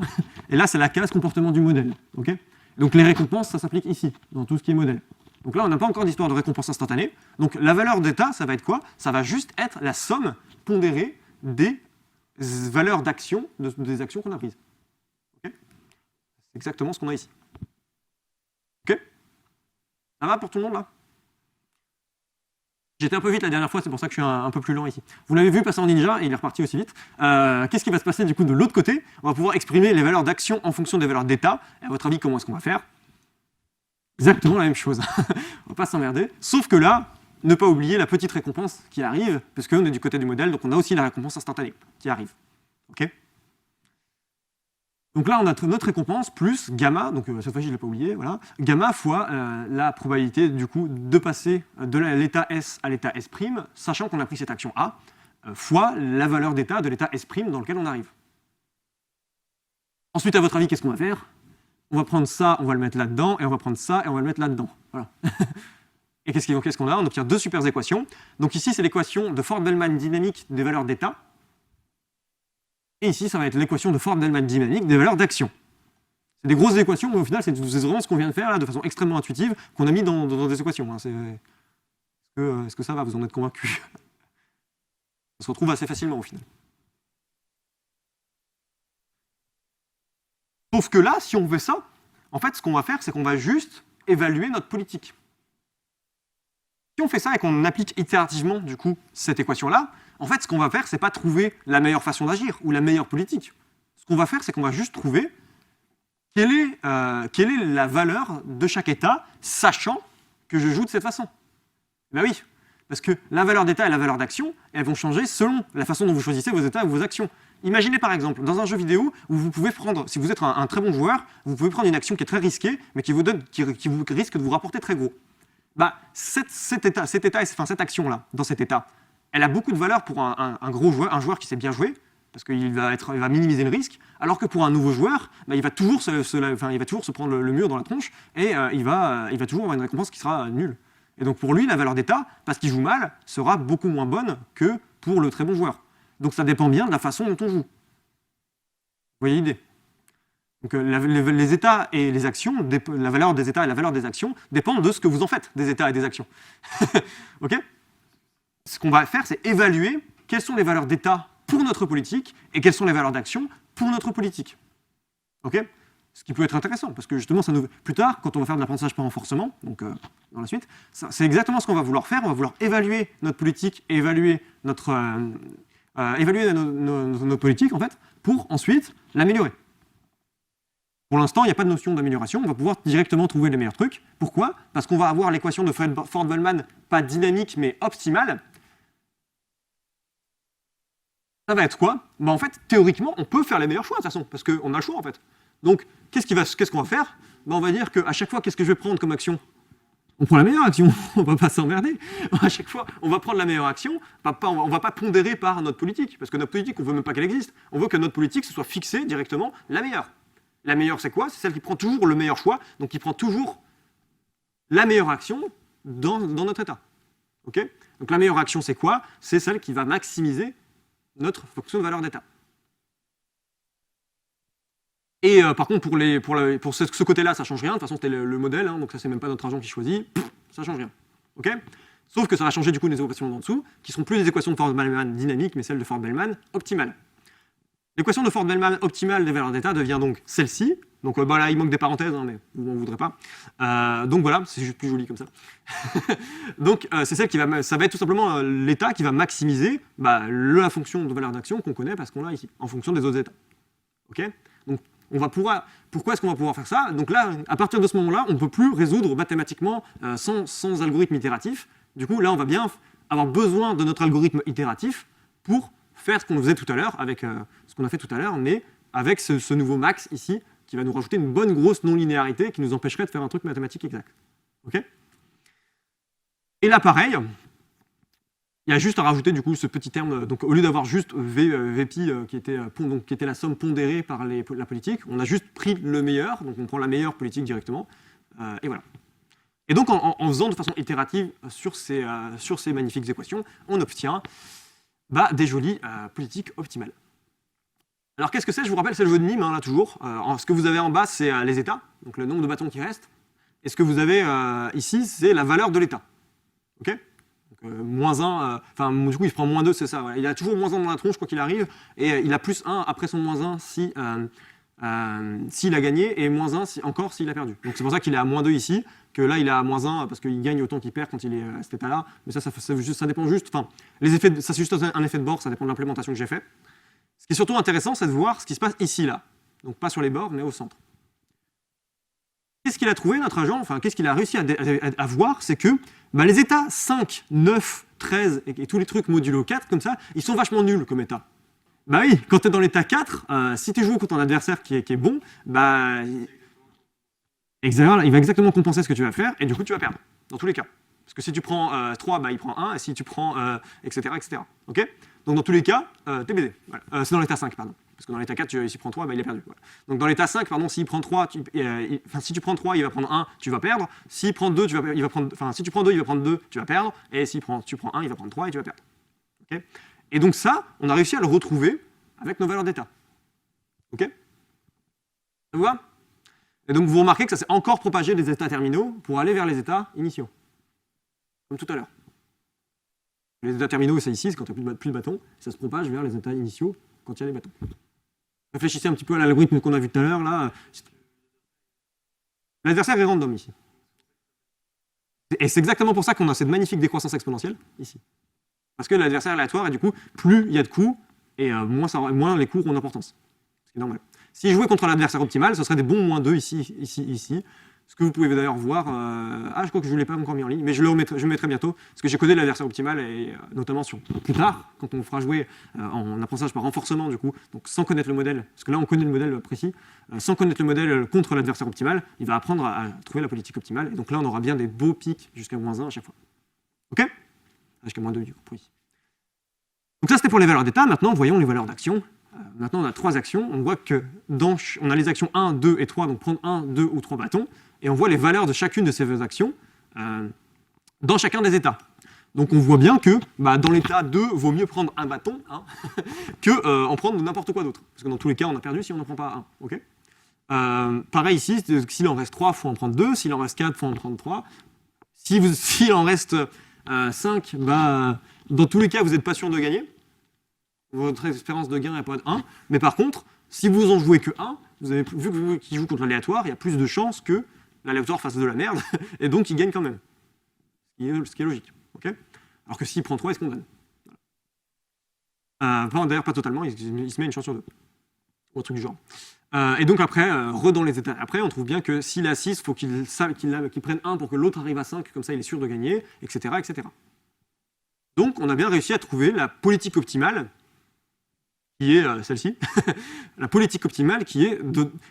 S2: et là c'est la case comportement du modèle. Okay, Donc les récompenses, ça s'applique ici, dans tout ce qui est modèle. Donc là, on n'a pas encore d'histoire de récompense instantanée. Donc la valeur d'état, ça va être quoi? Ça va juste être la somme pondérée des valeurs d'action, des actions qu'on a prises. Okay, c'est exactement ce qu'on a ici. Ok? Ça va pour tout le monde là? J'étais un peu vite la dernière fois, c'est pour ça que je suis un peu plus lent ici. Vous l'avez vu passer en ninja, et il est reparti aussi vite. Qu'est-ce qui va se passer du coup de l'autre côté? On va pouvoir exprimer les valeurs d'action en fonction des valeurs d'état. Et à votre avis, comment est-ce qu'on va faire? Exactement la même chose. On va pas s'emmerder. Sauf que là, ne pas oublier la petite récompense qui arrive, parce qu'on est du côté du modèle, donc on a aussi la récompense instantanée qui arrive. Ok? Donc là, on a notre récompense plus gamma, donc cette fois-ci je ne l'ai pas oublié, voilà, gamma fois la probabilité du coup de passer de l'état S à l'état S', sachant qu'on a pris cette action A, fois la valeur d'état de l'état S' dans lequel on arrive. Ensuite, à votre avis, qu'est-ce qu'on va faire? On va prendre ça, on va le mettre là-dedans, et on va prendre ça, et on va le mettre là-dedans. Voilà. Et qu'est-ce qu'on a? On obtient deux super équations. Donc ici, c'est l'équation de Ford-Bellman dynamique des valeurs d'état. Et ici, ça va être l'équation de Ford-Bellman dynamique des valeurs d'action. C'est des grosses équations, mais au final, c'est vraiment ce qu'on vient de faire là, de façon extrêmement intuitive, qu'on a mis dans des équations. Hein. Est-ce que ça va? Vous en êtes convaincus? Ça se retrouve assez facilement au final. Sauf que là, si on fait ça, en fait, ce qu'on va faire, c'est qu'on va juste évaluer notre politique. Si on fait ça et qu'on applique itérativement, du coup, cette équation-là, en fait, ce qu'on va faire, c'est pas trouver la meilleure façon d'agir ou la meilleure politique. Ce qu'on va faire, c'est qu'on va juste trouver quelle est la valeur de chaque état, sachant que je joue de cette façon. Ben oui, parce que la valeur d'état et la valeur d'action, elles vont changer selon la façon dont vous choisissez vos états et vos actions. Imaginez par exemple, dans un jeu vidéo, où vous pouvez prendre, si vous êtes un très bon joueur, vous pouvez prendre une action qui est très risquée, mais qui vous risque de vous rapporter très gros. Bah, cette action-là, dans cet état, elle a beaucoup de valeur pour un gros joueur, un joueur qui sait bien jouer, parce qu'il va minimiser le risque, alors que pour un nouveau joueur, bah, il va toujours se prendre le mur dans la tronche, et il va toujours avoir une récompense qui sera nulle. Et donc pour lui, la valeur d'état, parce qu'il joue mal, sera beaucoup moins bonne que pour le très bon joueur. Donc ça dépend bien de la façon dont on joue. Vous voyez l'idée? Donc les états et les actions, la valeur des états et la valeur des actions dépendent de ce que vous en faites des états et des actions. Ok? Ce qu'on va faire, c'est évaluer quelles sont les valeurs d'état pour notre politique et quelles sont les valeurs d'action pour notre politique. Ok? Ce qui peut être intéressant, parce que justement, plus tard, quand on va faire de l'apprentissage par renforcement, donc dans la suite, c'est exactement ce qu'on va vouloir faire. On va vouloir évaluer notre politique, évaluer notre politique, en fait, pour ensuite l'améliorer. Pour l'instant, il n'y a pas de notion d'amélioration, on va pouvoir directement trouver les meilleurs trucs. Pourquoi? Parce qu'on va avoir l'équation de Ford-Bellman, pas dynamique, mais optimale. Ça va être quoi? Bah, en fait, théoriquement, on peut faire les meilleurs choix, de toute façon, parce qu'on a le choix, en fait. Donc, qu'est-ce qu'on va faire? Bah, on va dire qu'à chaque fois, qu'est-ce que je vais prendre comme action? On prend la meilleure action, on ne va pas s'emmerder. À chaque fois, on va prendre la meilleure action, on ne va pas pondérer par notre politique, parce que notre politique, on ne veut même pas qu'elle existe. On veut que notre politique, ce soit fixée directement la meilleure. La meilleure, c'est quoi? C'est celle qui prend toujours le meilleur choix, donc qui prend toujours la meilleure action dans notre état. Okay? Donc la meilleure action, c'est quoi? C'est celle qui va maximiser notre fonction de valeur d'état. Et par contre, pour ce côté-là, ça ne change rien. De toute façon, c'était le modèle, hein, donc ça, c'est même pas notre agent qui choisit. Ça ne change rien. Okay? Sauf que ça va changer du coup les équations en dessous, qui ne sont plus les équations de Ford-Bellman dynamiques, mais celles de Ford-Bellman optimales. L'équation de Ford-Bellman optimale des valeurs d'état devient donc celle-ci. Donc là, il manque des parenthèses, hein, mais vous n'en voudrez pas. Donc voilà, c'est juste plus joli comme ça. Donc c'est celle ça va être tout simplement l'état qui va maximiser la fonction de valeur d'action qu'on connaît parce qu'on l'a ici, en fonction des autres états. Ok? Donc pourquoi est-ce qu'on va pouvoir faire ça? Donc là, à partir de ce moment-là, on ne peut plus résoudre mathématiquement sans algorithme itératif. Du coup, là, on va bien avoir besoin de notre algorithme itératif pour faire ce qu'on faisait tout à l'heure, avec ce qu'on a fait tout à l'heure, mais avec ce nouveau max ici, qui va nous rajouter une bonne grosse non-linéarité qui nous empêcherait de faire un truc mathématique exact. Ok? Et là, pareil, il y a juste à rajouter du coup ce petit terme, donc au lieu d'avoir juste VPI qui était la somme pondérée par la politique, on a juste pris le meilleur, donc on prend la meilleure politique directement, et voilà. Et donc en faisant de façon itérative sur ces magnifiques équations, on obtient des jolies politiques optimales. Alors qu'est-ce que c'est? Je vous rappelle, c'est le jeu de Nîmes, hein, là toujours. Ce que vous avez en bas, c'est les états, donc le nombre de bâtons qui restent. Et ce que vous avez ici, c'est la valeur de l'état. Ok? Donc, moins 1, enfin du coup il prend moins 2, c'est ça. Voilà. Il a toujours moins 1 dans la tronche quoi qu'il arrive, et il a plus 1 après son moins 1 s'il a gagné, et moins 1 encore s'il a perdu. Donc c'est pour ça qu'il est à moins 2 ici, que là il est à moins 1 parce qu'il gagne autant qu'il perd quand il est à cet état-là. Mais ça dépend juste, enfin, les effets, ça c'est juste un effet de bord, ça dépend de l'implémentation que j'ai fait. Ce qui est surtout intéressant, c'est de voir ce qui se passe ici, là. Donc pas sur les bords, mais au centre. Qu'est-ce qu'il a trouvé, notre agent? Enfin, qu'est-ce qu'il a réussi à voir? C'est que les états 5, 9, 13 et tous les trucs modulo 4, comme ça, ils sont vachement nuls comme état. Bah oui, quand tu es dans l'état 4, si tu joues contre un adversaire qui est bon, il va exactement compenser ce que tu vas faire, et du coup tu vas perdre, dans tous les cas. Parce que si tu prends 3, il prend 1, et si tu prends etc. Ok? Donc dans tous les cas, t'es baisé. Voilà. C'est dans l'état 5, pardon. Parce que dans l'état 4, s'il prend 3, il est perdu. Voilà. Donc dans l'état 5, pardon, s'il prend 3, si tu prends 3, il va prendre 1, tu vas perdre. S'il prend 2, si tu prends 2, il va prendre 2, tu vas perdre. Et si tu prends 1, il va prendre 3 et tu vas perdre. Okay? Et donc ça, on a réussi à le retrouver avec nos valeurs d'état. Ok? Ça vous va? Et donc vous remarquez que ça s'est encore propagé des états terminaux pour aller vers les états initiaux. Comme tout à l'heure. Les états terminaux, c'est ici, c'est quand il n'y a plus de bâtons. Ça se propage vers les états initiaux quand il y a des bâtons. Réfléchissez un petit peu à l'algorithme qu'on a vu tout à l'heure. Là, l'adversaire est random ici. Et c'est exactement pour ça qu'on a cette magnifique décroissance exponentielle ici. Parce que l'adversaire est aléatoire et du coup, plus il y a de coups, et moins les coups ont d'importance. C'est normal. Si je jouais contre l'adversaire optimal, ce serait des bons moins 2 ici, ici. Ce que vous pouvez d'ailleurs voir, je crois que je ne l'ai pas encore mis en ligne, mais je le mettrai bientôt, parce que j'ai codé l'adversaire optimal, et notamment plus tard, quand on fera jouer en apprentissage par renforcement, du coup, donc sans connaître le modèle, parce que là on connaît le modèle précis, sans connaître le modèle contre l'adversaire optimal, il va apprendre à trouver la politique optimale, et donc là on aura bien des beaux pics jusqu'à moins 1 à chaque fois. Ok? Jusqu'à moins 2 du coup, oui. Donc ça c'était pour les valeurs d'état. Maintenant voyons les valeurs d'action. Maintenant on a 3 actions, on voit que on a les actions 1, 2 et 3, donc prendre 1, 2 ou 3 bâtons, et on voit les valeurs de chacune de ces actions dans chacun des états. Donc on voit bien que dans l'état 2, vaut mieux prendre un bâton que en prendre n'importe quoi d'autre. Parce que dans tous les cas, on a perdu si on n'en prend pas un. Okay, pareil ici, s'il en reste 3, il faut en prendre 2. S'il en reste 4, il faut en prendre 3. S'il en reste 5, dans tous les cas, vous n'êtes pas sûr de gagner. Votre espérance de gain n'est pas de 1. Mais par contre, si vous en jouez que 1, vous avez vu qu'il joue contre l'aléatoire, il y a plus de chances que l'aléatoire fasse de la merde, et donc il gagne quand même. Ce qui est logique. Okay, alors que s'il prend 3, il se condamne. D'ailleurs, pas totalement, il se met une chance sur 2. Ou un truc du genre. Et donc après, dans les états après, on trouve bien que s'il a 6, il faut qu'il prenne 1 pour que l'autre arrive à 5, comme ça il est sûr de gagner, etc., etc. Donc on a bien réussi à trouver la politique optimale, qui est celle-ci, la politique optimale qui est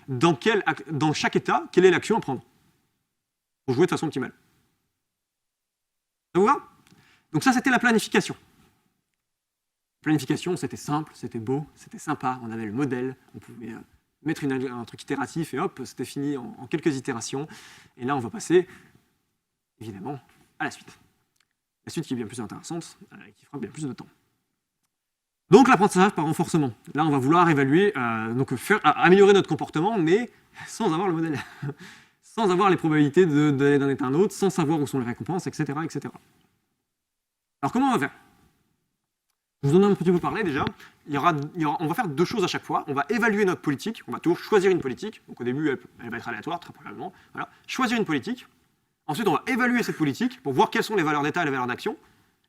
S2: dans chaque état, quelle est l'action à prendre pour jouer de façon optimale. Ça vous va? Donc ça, c'était la planification. La planification, c'était simple, c'était beau, c'était sympa, on avait le modèle, on pouvait mettre un truc itératif et hop, c'était fini en quelques itérations. Et là, on va passer, évidemment, à la suite. La suite qui est bien plus intéressante, qui fera bien plus de temps. Donc l'apprentissage par renforcement. Là, on va vouloir évaluer, améliorer notre comportement, mais sans avoir le modèle. Sans avoir les probabilités d'aller d'un état à un autre, sans savoir où sont les récompenses, etc., etc. Alors comment on va faire? Je vous en ai un petit peu parlé déjà. On va faire 2 choses à chaque fois. On va évaluer notre politique. On va toujours choisir une politique. Donc au début, elle va être aléatoire, très probablement. Voilà. Choisir une politique. Ensuite, on va évaluer cette politique pour voir quelles sont les valeurs d'état et les valeurs d'action.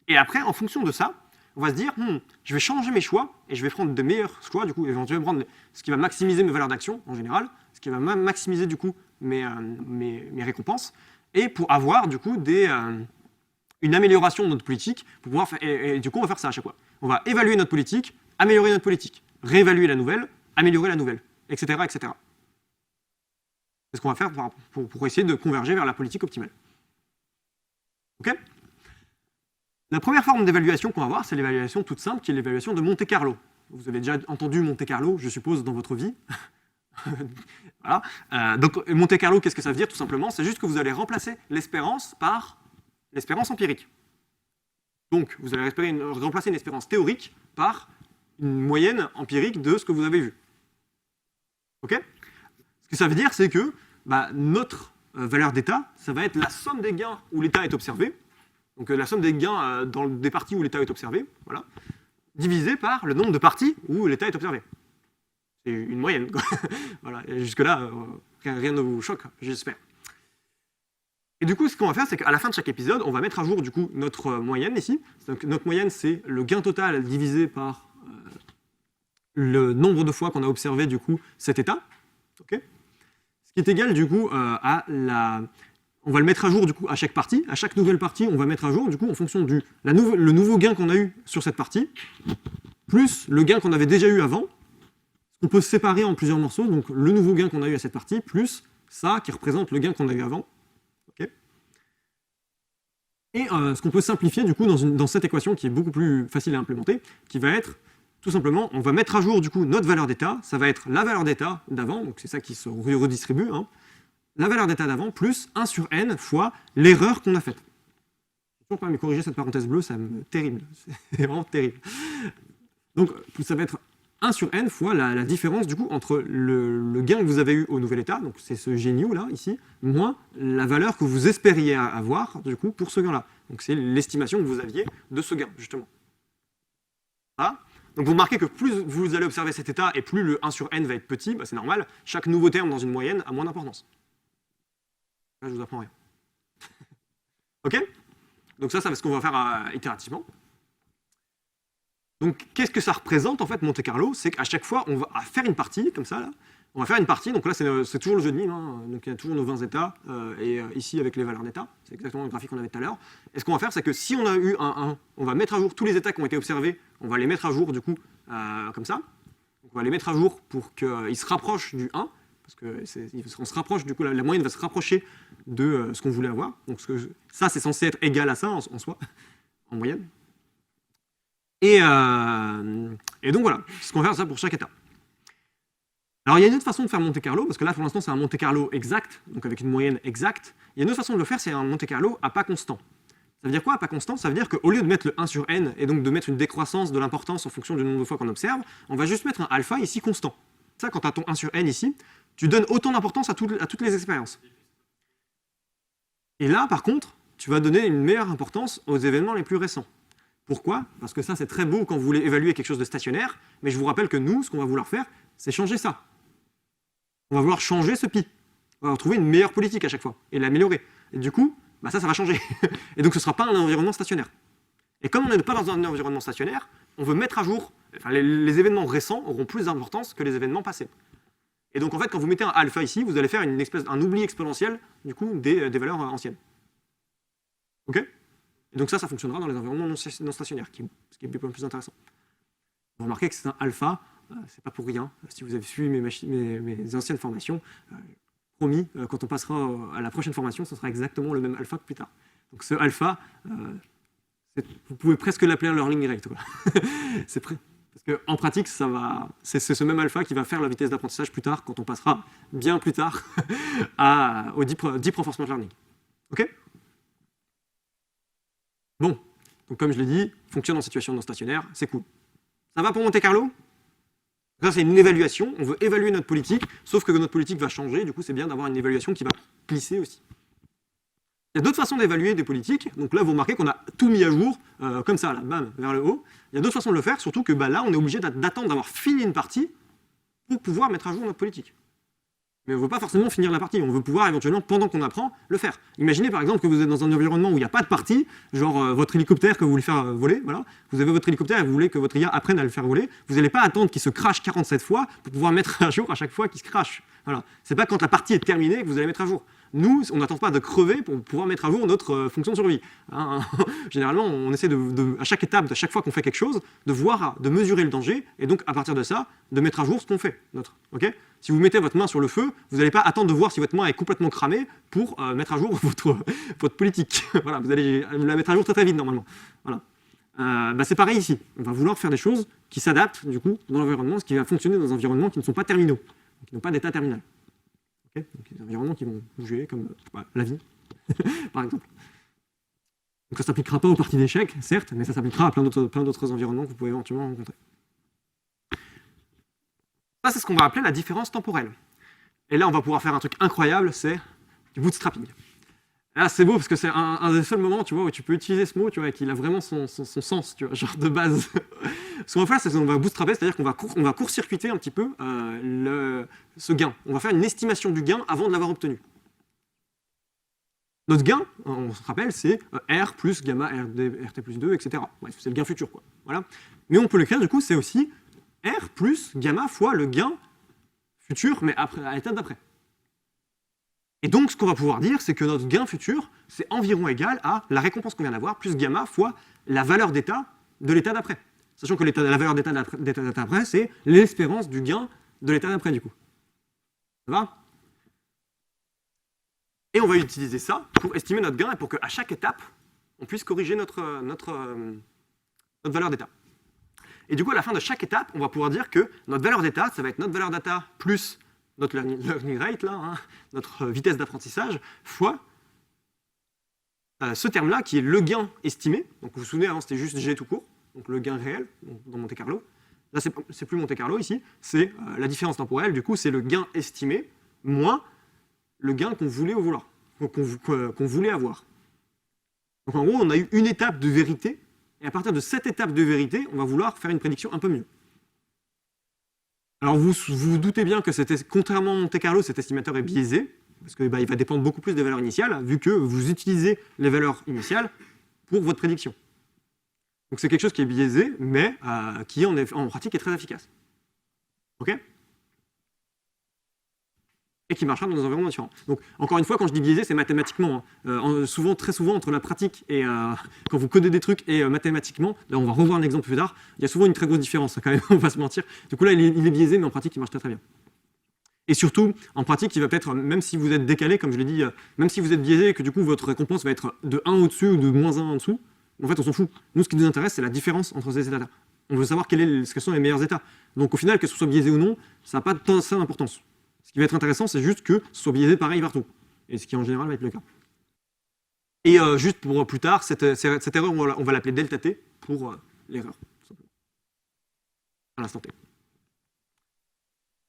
S2: Et après, en fonction de ça, on va se dire, je vais changer mes choix et je vais prendre de meilleurs choix. Du coup, éventuellement prendre ce qui va maximiser mes valeurs d'action en général, ce qui va maximiser du coup mes récompenses, et pour avoir du coup une amélioration de notre politique, pour pouvoir faire, et du coup on va faire ça à chaque fois. On va évaluer notre politique, améliorer notre politique, réévaluer la nouvelle, améliorer la nouvelle, etc. etc. C'est ce qu'on va faire pour essayer de converger vers la politique optimale. Ok ? La première forme d'évaluation qu'on va voir, c'est l'évaluation toute simple, qui est l'évaluation de Monte Carlo. Vous avez déjà entendu Monte Carlo, je suppose, dans votre vie. Voilà. Donc Monte Carlo, qu'est-ce que ça veut dire? Tout simplement, c'est juste que vous allez remplacer l'espérance par l'espérance empirique. Donc vous allez remplacer une espérance théorique par une moyenne empirique de ce que vous avez vu. Ok? Ce que ça veut dire, c'est que notre valeur d'état, ça va être la somme des gains où l'état est observé, donc la somme des gains dans des parties où l'état est observé, voilà, divisé par le nombre de parties où l'état est observé. C'est une moyenne, quoi. Voilà, et jusque-là, rien ne vous choque, j'espère. Et du coup, ce qu'on va faire, c'est qu'à la fin de chaque épisode, on va mettre à jour du coup notre moyenne ici. Donc, notre moyenne, c'est le gain total divisé par le nombre de fois qu'on a observé du coup cet état. Okay, ce qui est égal du coup à la... On va le mettre à jour du coup à chaque partie. À chaque nouvelle partie, on va mettre à jour du coup en fonction du le nouveau gain qu'on a eu sur cette partie, plus le gain qu'on avait déjà eu avant. On peut se séparer en plusieurs morceaux, donc le nouveau gain qu'on a eu à cette partie, plus ça qui représente le gain qu'on a eu avant. Okay, et ce qu'on peut simplifier du coup dans cette équation qui est beaucoup plus facile à implémenter, qui va être tout simplement, on va mettre à jour du coup notre valeur d'état, ça va être la valeur d'état d'avant, donc c'est ça qui se redistribue, hein, la valeur d'état d'avant plus 1 sur n fois l'erreur qu'on a faite. Je ne peux pas me corriger cette parenthèse bleue, c'est terrible, c'est vraiment terrible. Donc ça va être 1 sur n fois la différence du coup entre le gain que vous avez eu au nouvel état, donc c'est ce g nu là ici, moins la valeur que vous espériez avoir du coup pour ce gain-là. Donc c'est l'estimation que vous aviez de ce gain justement. Voilà. Donc vous remarquez que plus vous allez observer cet état et plus le 1 sur n va être petit, c'est normal, chaque nouveau terme dans une moyenne a moins d'importance. Là je vous apprends rien. Ok? Donc ça c'est ce qu'on va faire itérativement. Donc, qu'est-ce que ça représente, en fait, Monte Carlo? C'est qu'à chaque fois, on va faire une partie, comme ça, là. On va faire une partie, donc là, c'est toujours le jeu de mime, hein. Donc il y a toujours nos 20 états, et ici, avec les valeurs d'état, c'est exactement le graphique qu'on avait tout à l'heure. Et ce qu'on va faire, c'est que si on a eu un 1, on va mettre à jour tous les états qui ont été observés, on va les mettre à jour, du coup, comme ça. Donc, on va les mettre à jour pour qu'ils se rapprochent du 1, parce qu'on se rapproche, du coup, la moyenne va se rapprocher de ce qu'on voulait avoir. Donc, ça, c'est censé être égal à ça, en soi, en moyenne. Et donc voilà, ce qu'on va faire ça pour chaque état. Alors il y a une autre façon de faire Monte Carlo, parce que là pour l'instant c'est un Monte Carlo exact, donc avec une moyenne exacte. Il y a une autre façon de le faire, c'est un Monte Carlo à pas constant. Ça veut dire quoi à pas constant? Ça veut dire qu'au lieu de mettre le 1 sur n, et donc de mettre une décroissance de l'importance en fonction du nombre de fois qu'on observe, on va juste mettre un alpha ici constant. Ça, quand tu as ton 1 sur n ici, tu donnes autant d'importance à toutes les expériences. Et là par contre, tu vas donner une meilleure importance aux événements les plus récents. Pourquoi? Parce que ça, c'est très beau quand vous voulez évaluer quelque chose de stationnaire, mais je vous rappelle que nous, ce qu'on va vouloir faire, c'est changer ça. On va vouloir changer ce pi. On va trouver une meilleure politique à chaque fois, et l'améliorer. Et du coup, ça va changer. Et donc, ce ne sera pas un environnement stationnaire. Et comme on n'est pas dans un environnement stationnaire, on veut mettre à jour, les événements récents auront plus d'importance que les événements passés. Et donc, en fait, quand vous mettez un alpha ici, vous allez faire un oubli exponentiel, du coup, des valeurs anciennes. Ok? Et donc ça fonctionnera dans les environnements non stationnaires, ce qui est beaucoup plus intéressant. Vous remarquez que c'est un alpha, c'est pas pour rien. Si vous avez suivi mes anciennes formations, promis, quand on passera à la prochaine formation, ce sera exactement le même alpha que plus tard. Donc ce alpha, vous pouvez presque l'appeler un learning rate. C'est prêt. Parce qu'en pratique, c'est ce même alpha qui va faire la vitesse d'apprentissage plus tard, quand on passera bien plus tard au deep reinforcement learning. Ok? Bon, donc comme je l'ai dit, fonctionne en situation non stationnaire, c'est cool. Ça va pour Monte Carlo? Ça, c'est une évaluation, on veut évaluer notre politique, sauf que notre politique va changer, du coup c'est bien d'avoir une évaluation qui va glisser aussi. Il y a d'autres façons d'évaluer des politiques, donc là vous remarquez qu'on a tout mis à jour, comme ça, là, bam, vers le haut. Il y a d'autres façons de le faire, surtout que là on est obligé d'attendre d'avoir fini une partie pour pouvoir mettre à jour notre politique. Mais on ne veut pas forcément finir la partie, on veut pouvoir éventuellement, pendant qu'on apprend, le faire. Imaginez par exemple que vous êtes dans un environnement où il n'y a pas de partie, genre votre hélicoptère que vous voulez faire voler, voilà. Vous avez votre hélicoptère et vous voulez que votre IA apprenne à le faire voler, vous n'allez pas attendre qu'il se crache 47 fois pour pouvoir mettre à jour à chaque fois qu'il se crache. Voilà. C'est pas quand la partie est terminée que vous allez mettre à jour. Nous, on n'attend pas de crever pour pouvoir mettre à jour notre fonction de survie. Hein. Généralement, on essaie à chaque étape, à chaque fois qu'on fait quelque chose, de mesurer le danger, et donc à partir de ça, de mettre à jour ce qu'on fait. Okay, si vous mettez votre main sur le feu, vous n'allez pas attendre de voir si votre main est complètement cramée pour mettre à jour votre politique. Voilà, vous allez la mettre à jour très très vite normalement. Voilà. C'est pareil ici. On va vouloir faire des choses qui s'adaptent du coup dans l'environnement, ce qui va fonctionner dans des environnements qui ne sont pas terminaux, qui n'ont pas d'état terminal. Okay, donc des environnements qui vont bouger, comme la vie, par exemple. Donc ça ne s'appliquera pas aux parties d'échecs, certes, mais ça s'appliquera à plein d'autres environnements que vous pouvez éventuellement rencontrer. Ça, c'est ce qu'on va appeler la différence temporelle. Et là, on va pouvoir faire un truc incroyable, c'est du bootstrapping. Là, c'est beau parce que c'est un des seuls moments, tu vois, où tu peux utiliser ce mot, tu vois, et qu'il a vraiment son sens, tu vois, genre de base. Ce qu'on va faire, c'est qu'on va bootstrapper, c'est-à-dire qu'on va court-circuiter un petit peu ce gain. On va faire une estimation du gain avant de l'avoir obtenu. Notre gain, on se rappelle, c'est R plus gamma RT plus 2, etc. Bref, c'est le gain futur, quoi. Voilà. Mais on peut l'écrire, du coup, c'est aussi R plus gamma fois le gain futur, mais après, à l'étape d'après. Et donc, ce qu'on va pouvoir dire, c'est que notre gain futur, c'est environ égal à la récompense qu'on vient d'avoir, plus gamma fois la valeur d'état de l'état d'après. Sachant que la valeur d'état d'après, c'est l'espérance du gain de l'état d'après, du coup. Ça va? Et on va utiliser ça pour estimer notre gain et pour qu'à chaque étape, on puisse corriger notre valeur d'état. Et du coup, à la fin de chaque étape, on va pouvoir dire que notre valeur d'état, ça va être notre valeur d'état plus notre learning rate, là, hein, notre vitesse d'apprentissage, fois ce terme-là qui est le gain estimé. Donc vous vous souvenez, avant c'était juste G tout court, donc le gain réel dans Monte Carlo. Là, c'est plus Monte Carlo ici, c'est la différence temporelle, du coup c'est le gain estimé moins le gain qu'on voulait avoir. Donc en gros, on a eu une étape de vérité, et à partir de cette étape de vérité, on va vouloir faire une prédiction un peu mieux. Alors vous vous doutez bien que contrairement à Monte Carlo, cet estimateur est biaisé, parce qu'il va dépendre beaucoup plus des valeurs initiales, vu que vous utilisez les valeurs initiales pour votre prédiction. Donc c'est quelque chose qui est biaisé, mais qui en pratique est très efficace. Ok ? Et qui marchera dans des environnements différents. Donc, encore une fois, quand je dis biaisé, c'est mathématiquement. Très souvent, entre la pratique et quand vous codez des trucs et mathématiquement, là, on va revoir un exemple plus tard, il y a souvent une très grosse différence, quand même, on va se mentir. Du coup, là, il est biaisé, mais en pratique, il marche très très bien. Et surtout, en pratique, il va peut-être, même si vous êtes décalé, comme je l'ai dit, même si vous êtes biaisé et que du coup, votre récompense va être de 1 au-dessus ou de moins 1 en dessous, en fait, on s'en fout. Nous, ce qui nous intéresse, c'est la différence entre ces états-là. On veut savoir quels sont les meilleurs états. Donc, au final, que ce soit biaisé ou non, ça n'a pas tant d'importance. Ce qui va être intéressant, c'est juste que ce soit biaisé pareil partout. Et ce qui, en général, va être le cas. Et juste pour plus tard, cette erreur, on va l'appeler delta t pour l'erreur. À l'instant t.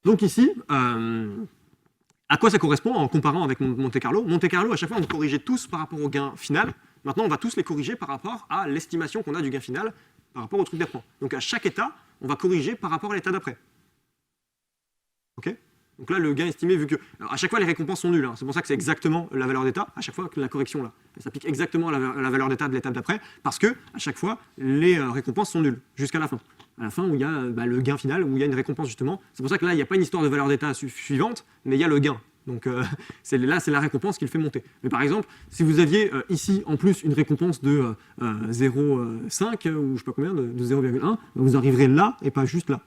S2: Donc ici, à quoi ça correspond en comparant avec Monte Carlo? Monte Carlo, à chaque fois, on corrigeait tous par rapport au gain final. Maintenant, on va tous les corriger par rapport à l'estimation qu'on a du gain final par rapport au truc d'apprend. Donc à chaque état, on va corriger par rapport à l'état d'après. Ok? Donc là, le gain estimé, vu que... Alors, à chaque fois, les récompenses sont nulles. Hein. C'est pour ça que c'est exactement la valeur d'état, à chaque fois que la correction là. Elle s'applique exactement à la valeur d'état de l'étape d'après, parce que à chaque fois, les récompenses sont nulles, jusqu'à la fin. À la fin, où il y a le gain final, où il y a une récompense justement. C'est pour ça que là, il n'y a pas une histoire de valeur d'état suivante, mais il y a le gain. Donc là, c'est la récompense qui le fait monter. Mais par exemple, si vous aviez ici, en plus, une récompense de 0,5, ou je ne sais pas combien, de 0,1, vous arriverez là, et pas juste là.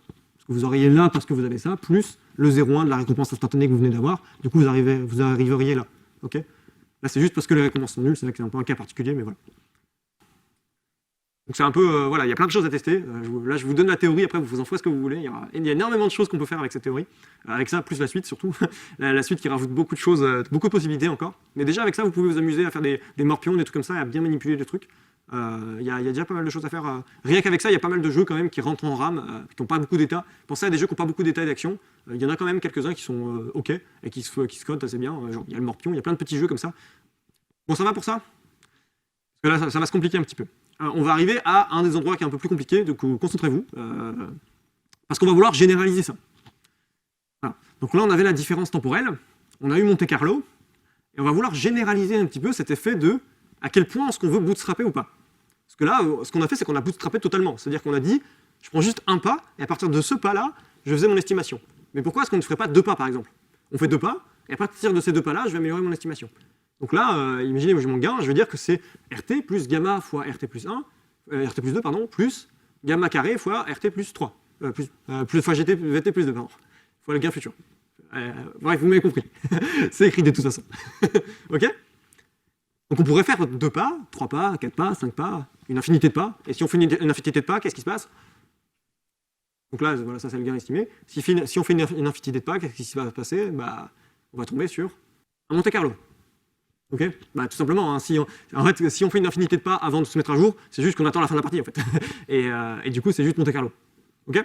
S2: Vous auriez là parce que vous avez ça, plus le 0,1 de la récompense instantanée que vous venez d'avoir. Du coup, vous arriveriez là. Okay, là, c'est juste parce que les récompenses sont nulles. C'est vrai que c'est un peu un cas particulier, mais voilà. Donc c'est un peu... voilà, il y a plein de choses à tester. Là, je vous donne la théorie. Après, vous en ferez ce que vous voulez. Il y a énormément de choses qu'on peut faire avec cette théorie. Avec ça, plus la suite, surtout. la suite qui rajoute beaucoup de choses, beaucoup de possibilités encore. Mais déjà, avec ça, vous pouvez vous amuser à faire des morpions, des trucs comme ça, à bien manipuler les trucs. Il y a déjà pas mal de choses à faire. Rien qu'avec ça, il y a pas mal de jeux quand même qui rentrent en RAM, qui n'ont pas beaucoup d'états. Pensez à des jeux qui n'ont pas beaucoup d'états et d'actions. Il y en a quand même quelques-uns qui sont OK et qui se codent assez bien. Genre, il y a le Morpion, il y a plein de petits jeux comme ça. Bon, ça va pour ça? Parce que là, ça va se compliquer un petit peu. On va arriver à un des endroits qui est un peu plus compliqué, donc concentrez-vous. Parce qu'on va vouloir généraliser ça. Voilà. Donc là, on avait la différence temporelle. On a eu Monte Carlo. Et on va vouloir généraliser un petit peu cet effet de à quel point est-ce qu'on veut bootstrapper ou pas. Parce que là, ce qu'on a fait, c'est qu'on a bootstrappé totalement. C'est-à-dire qu'on a dit, je prends juste un pas, et à partir de ce pas-là, je faisais mon estimation. Mais pourquoi est-ce qu'on ne ferait pas 2 pas, par exemple? On fait 2 pas, et à partir de ces 2 pas-là, je vais améliorer mon estimation. Donc là, imaginez que j'ai mon gain, je vais dire que c'est RT plus gamma fois RT plus 1, RT plus 2, pardon, plus gamma carré fois RT plus 3. Plus fois VT plus 2, pardon. Fois le gain futur. Bref, vous m'avez compris. C'est écrit de toute façon. OK? Donc on pourrait faire 2 pas, 3 pas, 4 pas, 5 pas, une infinité de pas. Et si on fait une infinité de pas, qu'est-ce qui se passe? Donc là, voilà, ça c'est le gain estimé. Si on fait une infinité de pas, qu'est-ce qui va se passer? On va tomber sur un Monte Carlo. Ok? Tout simplement, hein, si on fait une infinité de pas avant de se mettre à jour, c'est juste qu'on attend la fin de la partie en fait. Et du coup, c'est juste Monte Carlo. Ok?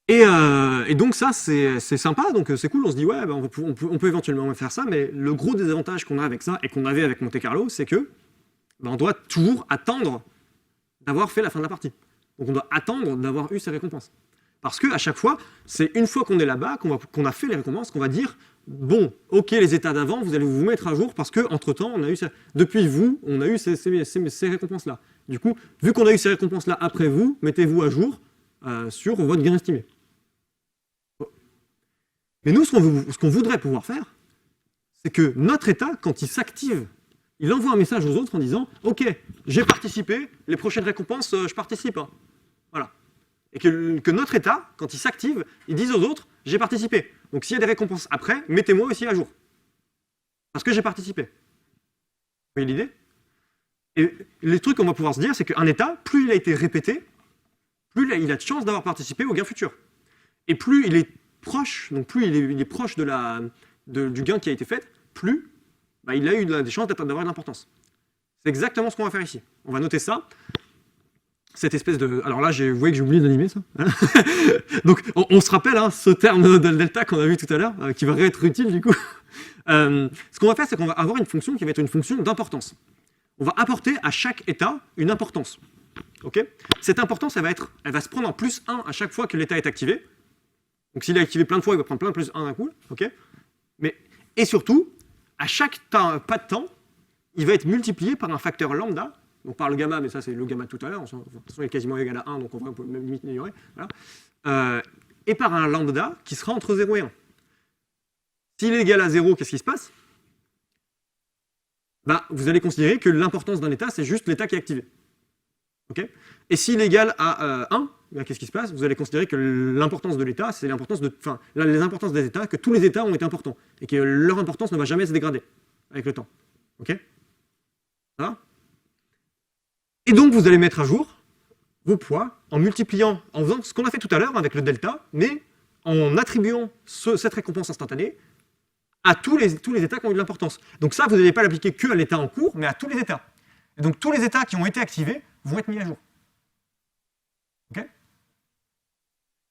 S2: Et donc ça, c'est sympa, donc c'est cool, on se dit, ouais, bah, on peut éventuellement faire ça, mais le gros désavantage qu'on a avec ça, et qu'on avait avec Monte Carlo, c'est que bah, on doit toujours attendre d'avoir fait la fin de la partie. Donc on doit attendre d'avoir eu ces récompenses. Parce qu'à chaque fois, c'est une fois qu'on est là-bas, qu'on a fait les récompenses, qu'on va dire, bon, ok, les états d'avant, vous allez vous mettre à jour, parce qu'entre-temps, depuis vous, on a eu ces récompenses-là. Du coup, vu qu'on a eu ces récompenses-là après vous, mettez-vous à jour sur votre gain estimé. Mais nous, ce qu'on voudrait pouvoir faire, c'est que notre état, quand il s'active, il envoie un message aux autres en disant « Ok, j'ai participé, les prochaines récompenses, je participe. Hein. » Voilà. Et que notre état, quand il s'active, il dise aux autres « J'ai participé. Donc s'il y a des récompenses après, mettez-moi aussi à jour. Parce que j'ai participé. » Vous voyez l'idée? Et les trucs qu'on va pouvoir se dire, c'est qu'un état, plus il a été répété, plus il a de chances d'avoir participé au gain futur. Et plus il est proche, donc plus il est proche du gain qui a été fait, plus bah, il a eu des chances d'avoir de l'importance. C'est exactement ce qu'on va faire ici. On va noter ça. Cette espèce de... Alors là, vous voyez que j'ai oublié d'animer ça. Donc on se rappelle ce terme de delta qu'on a vu tout à l'heure, qui va être utile du coup. Ce qu'on va faire, c'est qu'on va avoir une fonction qui va être une fonction d'importance. On va apporter à chaque état une importance. Okay, cette importance, elle va se prendre en plus 1 à chaque fois que l'état est activé. Donc s'il est activé plein de fois, il va prendre plein de plus 1 d'un coup. Okay, et surtout, à chaque pas de temps, il va être multiplié par un facteur lambda, donc par le gamma, mais ça c'est le gamma de tout à l'heure, de toute façon il est quasiment égal à 1, donc on peut même limite l'ignorer. Voilà. Et par un lambda qui sera entre 0 et 1. S'il est égal à 0, qu'est-ce qui se passe? Bah, vous allez considérer que l'importance d'un état, c'est juste l'état qui est activé. Okay, et s'il est égal à 1, ben, qu'est-ce qui se passe? Vous allez considérer que l'importance de l'état, c'est les importances des états, que tous les états ont été importants, et que leur importance ne va jamais se dégrader avec le temps. Ok, ça va? Et donc vous allez mettre à jour vos poids en multipliant, en faisant ce qu'on a fait tout à l'heure avec le delta, mais en attribuant cette récompense instantanée à tous les états qui ont eu de l'importance. Donc ça, vous n'allez pas l'appliquer que à l'état en cours, mais à tous les états. Et donc tous les états qui ont été activés vont être mis à jour. Okay,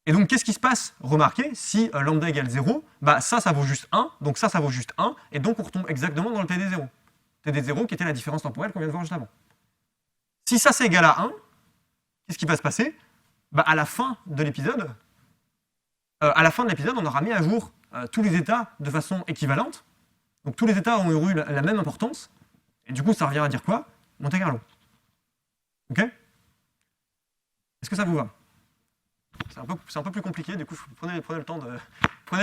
S2: et donc qu'est-ce qui se passe? Remarquez, si lambda égale 0, bah ça vaut juste 1, donc ça vaut juste 1, et donc on retombe exactement dans le TD0. TD0 qui était la différence temporelle qu'on vient de voir juste avant. Si ça c'est égal à 1, qu'est-ce qui va se passer? Bah à la fin de l'épisode, on aura mis à jour tous les états de façon équivalente, donc tous les états ont eu la même importance, et du coup ça revient à dire quoi? Monte Carlo. Ok? Est-ce que ça vous va? C'est un peu plus compliqué, du coup prenez le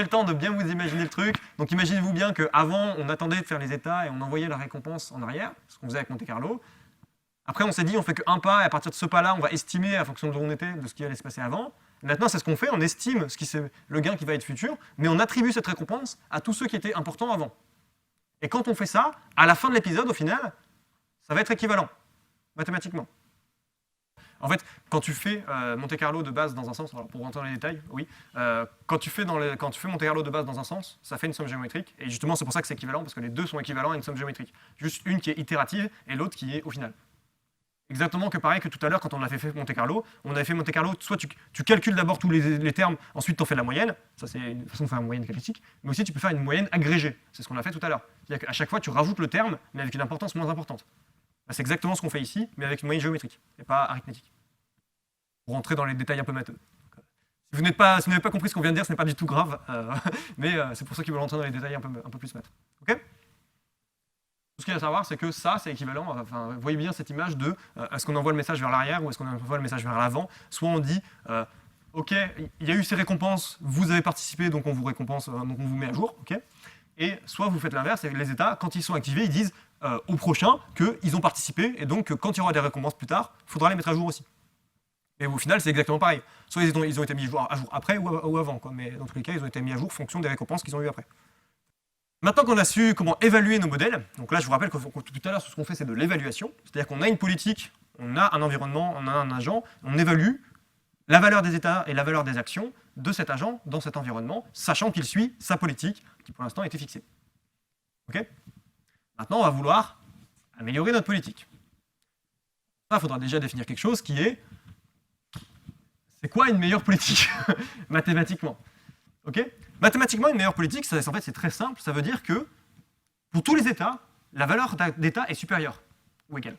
S2: temps de bien vous imaginer le truc. Donc imaginez-vous bien qu'avant on attendait de faire les états et on envoyait la récompense en arrière, ce qu'on faisait avec Monte Carlo. Après on s'est dit on fait qu'un pas et à partir de ce pas-là on va estimer à fonction de où on était, de ce qui allait se passer avant. Maintenant c'est ce qu'on fait, on estime le gain qui va être futur, mais on attribue cette récompense à tous ceux qui étaient importants avant. Et quand on fait ça, à la fin de l'épisode au final, ça va être équivalent, mathématiquement. En fait, quand tu fais Monte Carlo de base dans un sens, alors pour rentrer dans les détails, oui, quand tu fais Monte Carlo de base dans un sens, ça fait une somme géométrique, et justement c'est pour ça que c'est équivalent, parce que les deux sont équivalents à une somme géométrique. Juste une qui est itérative et l'autre qui est au final. Exactement que pareil que tout à l'heure quand on avait fait Monte Carlo, soit tu calcules d'abord tous les termes, ensuite tu en fais la moyenne, ça c'est une façon de faire une moyenne classique, mais aussi tu peux faire une moyenne agrégée, c'est ce qu'on a fait tout à l'heure. C'est-à-dire qu'à chaque fois tu rajoutes le terme, mais avec une importance moins importante. C'est exactement ce qu'on fait ici, mais avec une moyenne géométrique, et pas arithmétique. Pour rentrer dans les détails un peu matheux. Si vous n'avez pas compris ce qu'on vient de dire, ce n'est pas du tout grave, mais c'est pour ceux qui veulent rentrer dans les détails un peu plus matheux. Ok ? Tout ce qu'il y a à savoir, c'est que ça, c'est équivalent, enfin, vous voyez bien cette image de est-ce qu'on envoie le message vers l'arrière ou est-ce qu'on envoie le message vers l'avant. Soit on dit, ok, il y a eu ces récompenses, vous avez participé, donc on vous récompense, donc on vous met à jour, ok. Et soit vous faites l'inverse, et les états, quand ils sont activés, ils disent au prochain qu'ils ont participé, et donc quand il y aura des récompenses plus tard, il faudra les mettre à jour aussi. Et au final, c'est exactement pareil. Soit ils ont été mis à jour après ou avant, quoi. Mais dans tous les cas, ils ont été mis à jour en fonction des récompenses qu'ils ont eues après. Maintenant qu'on a su comment évaluer nos modèles, donc là je vous rappelle que tout à l'heure ce qu'on fait c'est de l'évaluation, c'est-à-dire qu'on a une politique, on a un environnement, on a un agent, on évalue la valeur des états et la valeur des actions de cet agent dans cet environnement, sachant qu'il suit sa politique qui pour l'instant a été fixée. Ok ? Maintenant on va vouloir améliorer notre politique. Ça, il faudra déjà définir quelque chose qui est C'est quoi une meilleure politique mathématiquement? Ok? Mathématiquement, une meilleure politique, en fait, c'est très simple. Ça veut dire que pour tous les États, la valeur d'État est supérieure ou égale.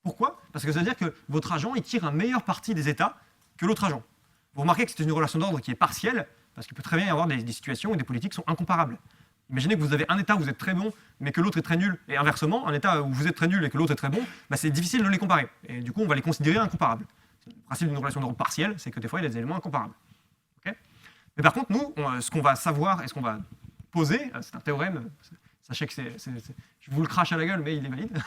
S2: Pourquoi? Parce que ça veut dire que votre agent, il tire un meilleur parti des États que l'autre agent. Vous remarquez que c'est une relation d'ordre qui est partielle, parce qu'il peut très bien y avoir des situations où des politiques sont incomparables. Imaginez que vous avez un État où vous êtes très bon, mais que l'autre est très nul, et inversement, un État où vous êtes très nul et que l'autre est très bon, bah c'est difficile de les comparer. Et du coup, on va les considérer incomparables. Le principe d'une relation d'ordre partielle, c'est que des fois, il y a des éléments incomparables. Okay? Mais par contre, nous, ce qu'on va savoir et ce qu'on va poser, c'est un théorème, sachez que je vous le crache à la gueule, mais il est valide.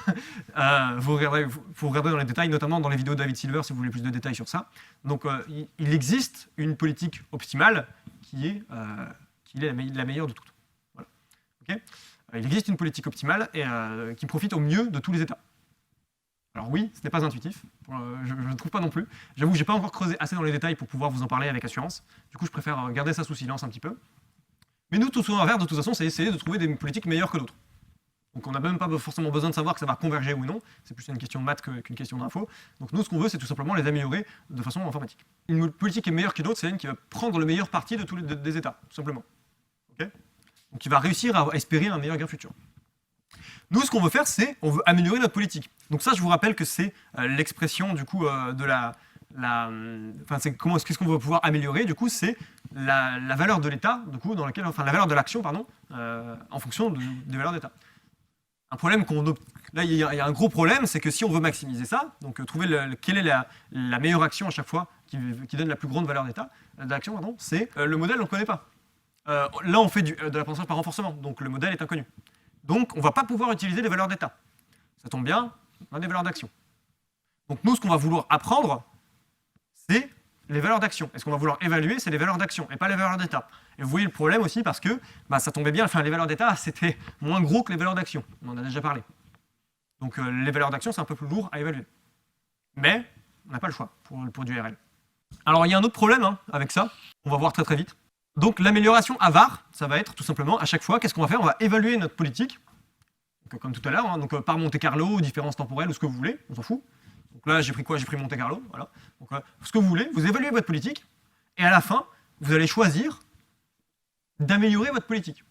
S2: Vous regarderez dans les détails, notamment dans les vidéos de David Silver, si vous voulez plus de détails sur ça. Donc, il existe une politique optimale qui est la meilleure de toutes. Voilà. Okay? Il existe une politique optimale et, qui profite au mieux de tous les États. Alors oui, ce n'est pas intuitif, je ne trouve pas non plus. J'avoue que je n'ai pas encore creusé assez dans les détails pour pouvoir vous en parler avec assurance. Du coup, je préfère garder ça sous silence un petit peu. Mais nous, tout ce qu'on va faire, de toute façon, c'est essayer de trouver des politiques meilleures que d'autres. Donc on n'a même pas forcément besoin de savoir que ça va converger ou non, c'est plus une question de maths qu'une question d'info. Donc nous, ce qu'on veut, c'est tout simplement les améliorer de façon informatique. Une politique qui est meilleure que d'autres, c'est une qui va prendre le meilleur parti de tous des États, tout simplement. Okay? Donc il va réussir à espérer un meilleur gain futur. Nous, ce qu'on veut faire, c'est on veut améliorer notre politique. Donc ça, je vous rappelle que c'est l'expression du coup de qu'est-ce qu'on va pouvoir améliorer. Du coup, c'est la valeur de l'État, du coup, la valeur de l'action, pardon, en fonction des valeurs d'État. Un problème là, il y a un gros problème, c'est que si on veut maximiser ça, donc trouver quelle est la meilleure action à chaque fois qui donne la plus grande valeur d'action, pardon, c'est le modèle, on ne le connaît pas. Là, on fait de l'apprentissage par renforcement, donc le modèle est inconnu. Donc, on ne va pas pouvoir utiliser les valeurs d'état. Ça tombe bien, on a des valeurs d'action. Donc, nous, ce qu'on va vouloir apprendre, c'est les valeurs d'action. Et ce qu'on va vouloir évaluer, c'est les valeurs d'action, et pas les valeurs d'état. Et vous voyez le problème aussi, parce que ça tombait bien, les valeurs d'état, c'était moins gros que les valeurs d'action. On en a déjà parlé. Donc, les valeurs d'action, c'est un peu plus lourd à évaluer. Mais, on n'a pas le choix pour du RL. Alors, il y a un autre problème avec ça, on va voir très très vite. Donc l'amélioration à VAR, ça va être tout simplement, à chaque fois, qu'est-ce qu'on va faire? On va évaluer notre politique, donc, comme tout à l'heure, donc par Monte Carlo, différence temporelle, ou ce que vous voulez, on s'en fout. Donc là, j'ai pris quoi? J'ai pris Monte Carlo, voilà. Donc ce que vous voulez, vous évaluez votre politique, et à la fin, vous allez choisir d'améliorer votre politique.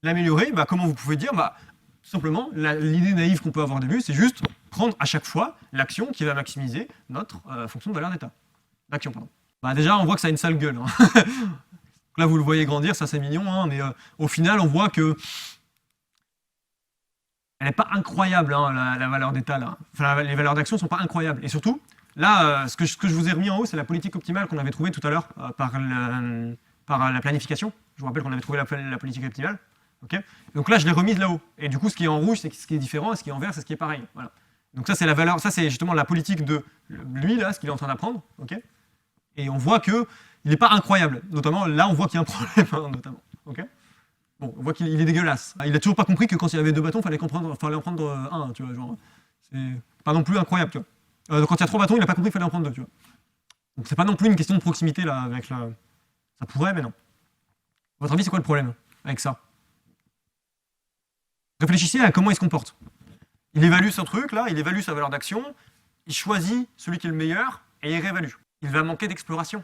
S2: L'améliorer, comment vous pouvez dire? Tout simplement, l'idée naïve qu'on peut avoir au début, c'est juste prendre à chaque fois l'action qui va maximiser notre fonction de valeur d'état. L'action, pardon. Déjà, on voit que ça a une sale gueule. Là, vous le voyez grandir, ça c'est mignon, mais au final, on voit que elle n'est pas incroyable, la valeur d'état. Enfin, les valeurs d'action ne sont pas incroyables. Et surtout, là, ce que je vous ai remis en haut, c'est la politique optimale qu'on avait trouvée tout à l'heure par la planification. Je vous rappelle qu'on avait trouvé la politique optimale. Okay, donc là, je l'ai remise là-haut. Et du coup, ce qui est en rouge, c'est ce qui est différent, et ce qui est en vert, c'est ce qui est pareil. Voilà. Donc ça, c'est la valeur. Ça, c'est justement la politique de lui, là, ce qu'il est en train d'apprendre. Okay, et on voit qu'il n'est pas incroyable. Notamment, là, on voit qu'il y a un problème. Notamment. Okay, bon, on voit qu'il est dégueulasse. Il n'a toujours pas compris que quand il y avait 2 bâtons, il fallait en prendre un. Tu vois, genre, c'est pas non plus incroyable. Tu vois. Quand il y a 3 bâtons, il n'a pas compris qu'il fallait en prendre 2. Tu vois. Donc c'est pas non plus une question de proximité là, avec la. Ça pourrait, mais non. À votre avis, c'est quoi le problème avec ça? Réfléchissez à comment il se comporte. Il évalue son truc, là, il évalue sa valeur d'action, il choisit celui qui est le meilleur et il réévalue. Il va manquer d'exploration.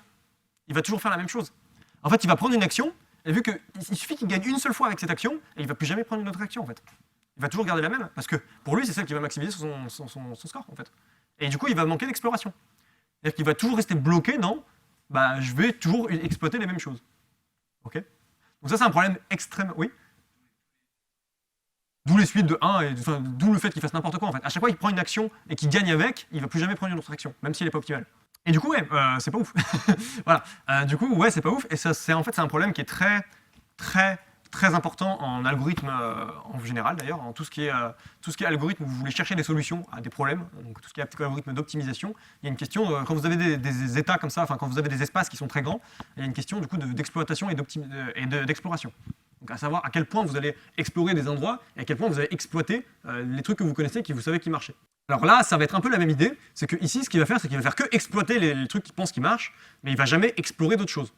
S2: Il va toujours faire la même chose. En fait, il va prendre une action, et vu qu'il suffit qu'il gagne une seule fois avec cette action, et il ne va plus jamais prendre une autre action, en fait. Il va toujours garder la même, parce que pour lui, c'est celle qui va maximiser son score, en fait. Et du coup, il va manquer d'exploration. C'est-à-dire qu'il va toujours rester bloqué dans je vais toujours exploiter les mêmes choses. Ok? Donc ça, c'est un problème extrême. Oui? D'où les suites de 1, d'où le fait qu'il fasse n'importe quoi en fait. À chaque fois qu'il prend une action et qu'il gagne avec, il ne va plus jamais prendre une autre action, même si elle n'est pas optimale. Et du coup, c'est pas ouf. Voilà. Du coup, c'est pas ouf. Et ça, c'est un problème qui est très, très, très important en algorithme en général d'ailleurs. En tout ce qui est algorithme, où vous voulez chercher des solutions à des problèmes, donc tout ce qui est algorithme d'optimisation, il y a une question, quand vous avez des états comme ça, enfin quand vous avez des espaces qui sont très grands, il y a une question du coup d'exploitation et d'exploration. Donc à savoir à quel point vous allez explorer des endroits et à quel point vous allez exploiter les trucs que vous connaissez, que vous savez qui marchaient. Alors là, ça va être un peu la même idée, c'est que ici, ce qu'il va faire, c'est qu'il va faire que exploiter les trucs qu'il pense qui marchent, mais il va jamais explorer d'autres choses.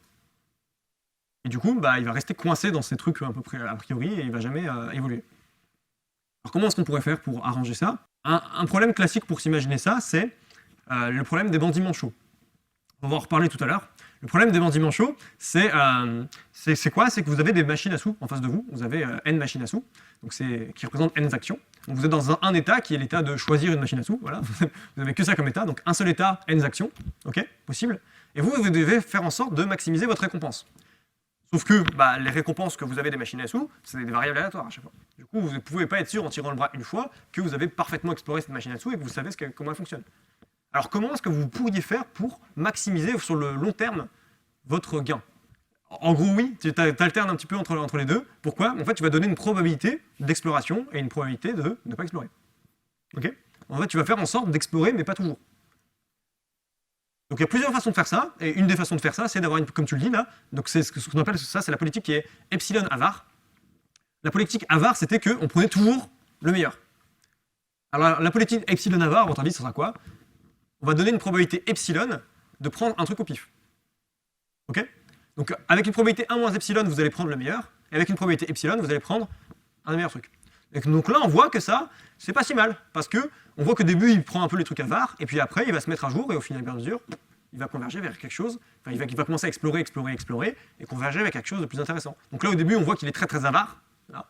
S2: Et du coup, il va rester coincé dans ces trucs un peu près a priori et il va jamais évoluer. Alors comment est-ce qu'on pourrait faire pour arranger ça? Un problème classique pour s'imaginer ça, c'est le problème des bandits manchots. On va en reparler tout à l'heure. Le problème des bancs dimensionnaux, c'est quoi? C'est que vous avez des machines à sous en face de vous. Vous avez n machines à sous, donc qui représentent n actions. Donc vous êtes dans un état qui est l'état de choisir une machine à sous. Voilà. Vous n'avez que ça comme état, donc un seul état, n actions, ok, possible. Et vous devez faire en sorte de maximiser votre récompense. Sauf que les récompenses que vous avez des machines à sous, c'est des variables aléatoires à chaque fois. Du coup, vous ne pouvez pas être sûr en tirant le bras une fois que vous avez parfaitement exploré cette machine à sous et que vous savez comment elle fonctionne. Alors comment est-ce que vous pourriez faire pour maximiser sur le long terme votre gain? En gros, oui, tu alternes un petit peu entre les deux. Pourquoi? En fait, tu vas donner une probabilité d'exploration et une probabilité de ne pas explorer. Ok? En fait, tu vas faire en sorte d'explorer, mais pas toujours. Donc il y a plusieurs façons de faire ça, et une des façons de faire ça, c'est d'avoir, comme tu le dis là, donc c'est ce qu'on appelle ça, c'est la politique qui est epsilon avar. La politique avar, c'était qu'on prenait toujours le meilleur. Alors la politique epsilon avar, à votre avis, ce sera quoi? On va donner une probabilité epsilon de prendre un truc au pif. Ok? Donc avec une probabilité 1 moins epsilon, vous allez prendre le meilleur, et avec une probabilité epsilon, vous allez prendre un des meilleurs trucs. Et donc là, on voit que ça, c'est pas si mal, parce que on voit qu'au début, il prend un peu les trucs avares, et puis après, il va se mettre à jour, et au final, bien mesure, il va converger vers quelque chose, enfin, il va commencer à explorer, et converger vers quelque chose de plus intéressant. Donc là, au début, on voit qu'il est très très avare, là.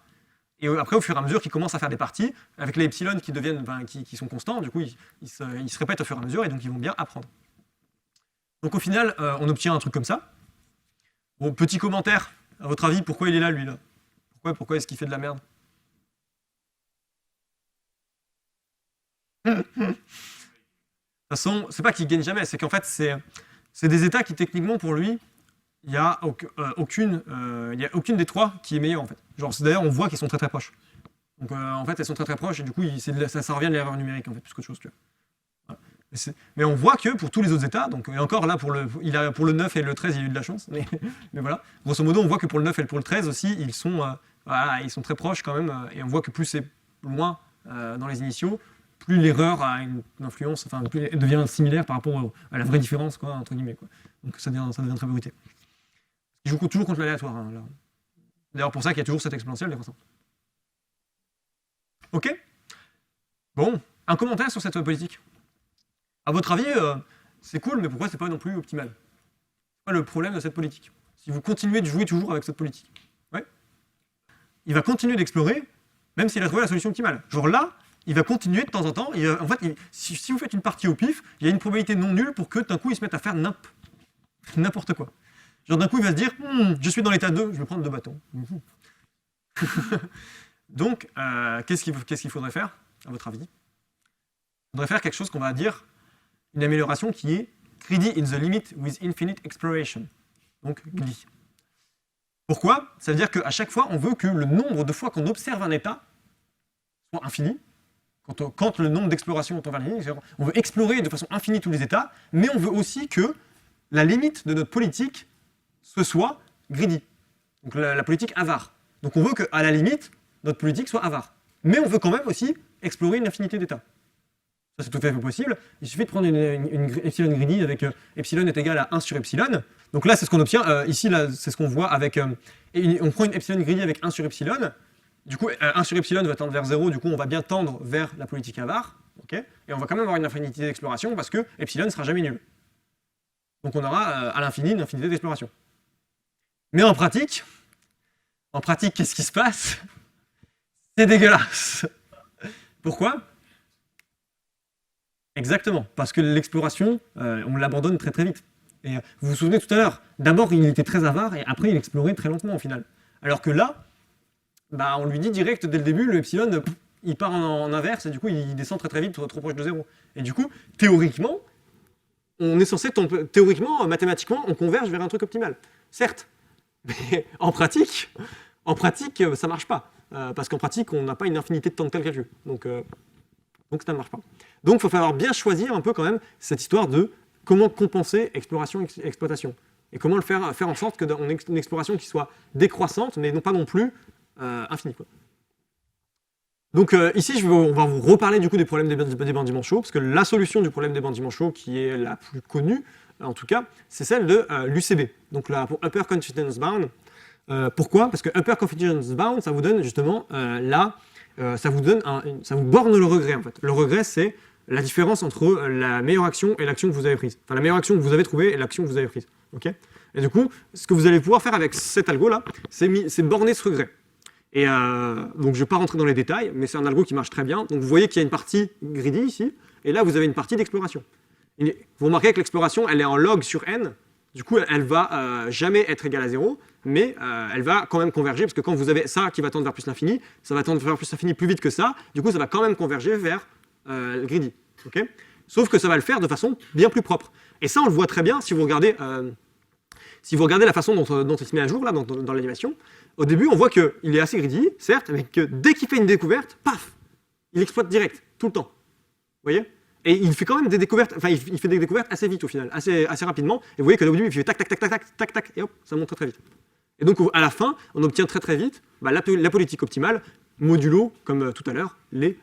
S2: Et après, au fur et à mesure qu'il commence à faire des parties, avec les epsilon qui deviennent, qui sont constants, du coup, ils se répètent au fur et à mesure, et donc ils vont bien apprendre. Donc au final, on obtient un truc comme ça. Bon, petit commentaire, à votre avis, pourquoi il est là, lui, là? Pourquoi est-ce qu'il fait de la merde? De toute façon, c'est pas qu'il gagne jamais, c'est qu'en fait, c'est des états qui, techniquement, pour lui, il n'y a aucune des trois qui est meilleure, en fait. Genre, d'ailleurs, on voit qu'ils sont très très proches. Donc, en fait, elles sont très très proches, et du coup, ça revient de l'erreur numérique, en fait, plus qu'autre chose, tu vois. Voilà. Mais on voit que pour tous les autres états, donc, et encore là, pour le 9 et le 13, il y a eu de la chance, mais voilà. Grosso modo, on voit que pour le 9 et pour le 13 aussi, ils sont très proches quand même, et on voit que plus c'est loin dans les initiaux, plus l'erreur a une influence, enfin, plus elle devient similaire par rapport à la vraie différence, quoi, entre guillemets, quoi. Donc ça devient très bruité. Il joue toujours contre l'aléatoire, hein, là. D'ailleurs, pour ça qu'il y a toujours cette exponentielle décroissante. Ok? Bon, un commentaire sur cette politique. À votre avis, c'est cool, mais pourquoi c'est pas non plus optimal? C'est pas le problème de cette politique. Si vous continuez de jouer toujours avec cette politique. Ouais? Il va continuer d'explorer, même s'il a trouvé la solution optimale. Genre là, il va continuer de temps en temps. En fait, si vous faites une partie au pif, il y a une probabilité non nulle pour que d'un coup il se mette à faire n'importe quoi. Genre d'un coup il va se dire je suis dans l'état 2, je vais prendre 2 bâtons. Donc, qu'est-ce qu'il faudrait faire, à votre avis? Il faudrait faire quelque chose qu'on va dire une amélioration qui est greedy in the limit with infinite exploration. Donc, GLI. Pourquoi? Ça veut dire qu'à chaque fois, on veut que le nombre de fois qu'on observe un état soit infini. Quand le nombre d'explorations tend vers l'infini, on veut explorer de façon infinie tous les états, mais on veut aussi que la limite de notre politique ce soit greedy. Donc la politique avare. Donc on veut qu'à la limite, notre politique soit avare. Mais on veut quand même aussi explorer une infinité d'états. Ça c'est tout à fait possible. Il suffit de prendre une epsilon greedy avec epsilon est égal à 1 sur epsilon. Donc là c'est ce qu'on obtient. Ici là, c'est ce qu'on voit avec... on prend une epsilon greedy avec 1 sur epsilon. Du coup, 1 sur epsilon va tendre vers 0, du coup on va bien tendre vers la politique avare, okay, et on va quand même avoir une infinité d'exploration parce que epsilon ne sera jamais nul. Donc on aura à l'infini une infinité d'exploration. Mais en pratique, qu'est-ce qui se passe? C'est dégueulasse. Pourquoi? Exactement, parce que l'exploration, on l'abandonne très très vite. Et vous vous souvenez tout à l'heure, d'abord il était très avare et après il explorait très lentement au final. Alors que là, on lui dit direct dès le début, le epsilon, il part en inverse et du coup il descend très très vite, trop proche de 0. Et du coup, théoriquement, mathématiquement, on converge vers un truc optimal. Certes, mais en pratique, ça marche pas. Parce qu'en pratique, on n'a pas une infinité de temps de calcul. Donc ça ne marche pas. Donc il faut falloir bien choisir un peu quand même cette histoire de comment compenser exploration et exploitation. Et comment le faire en sorte qu'on ait une exploration qui soit décroissante, mais non pas non plus infinie, quoi. Donc ici, on va vous reparler du coup des problèmes des bancs dimensionnaux, parce que la solution du problème des bancs dimensionnaux, qui est la plus connue, en tout cas, c'est celle de l'UCB, donc la Upper Confidence Bound. Pourquoi? Parce que Upper Confidence Bound, ça vous donne justement ça vous borne le regret en fait. Le regret, c'est la différence entre la meilleure action et l'action que vous avez prise. Enfin, la meilleure action que vous avez trouvée et l'action que vous avez prise. Okay, et du coup, ce que vous allez pouvoir faire avec cet algo-là, c'est borner ce regret. Et donc, je ne vais pas rentrer dans les détails, mais c'est un algo qui marche très bien. Donc, vous voyez qu'il y a une partie greedy ici, et là, vous avez une partie d'exploration. Vous remarquez que l'exploration, elle est en log sur n. Du coup, elle va jamais être égale à 0, mais elle va quand même converger, parce que quand vous avez ça qui va tendre vers plus l'infini, ça va tendre vers plus l'infini plus vite que ça. Du coup, ça va quand même converger vers le greedy. Okay, sauf que ça va le faire de façon bien plus propre. Et ça, on le voit très bien si vous regardez la façon dont il se met à jour là, dans l'animation. Au début, on voit qu'il est assez greedy, certes, mais que dès qu'il fait une découverte, paf, il exploite direct, tout le temps. Vous voyez? Et il fait quand même des découvertes, enfin, il fait des découvertes assez vite au final, assez rapidement. Et vous voyez qu'au début, il fait tac, tac, tac, tac, tac, tac, tac, et hop, ça monte très très vite. Et donc, à la fin, on obtient très très vite la politique optimale, modulo, comme tout à l'heure, les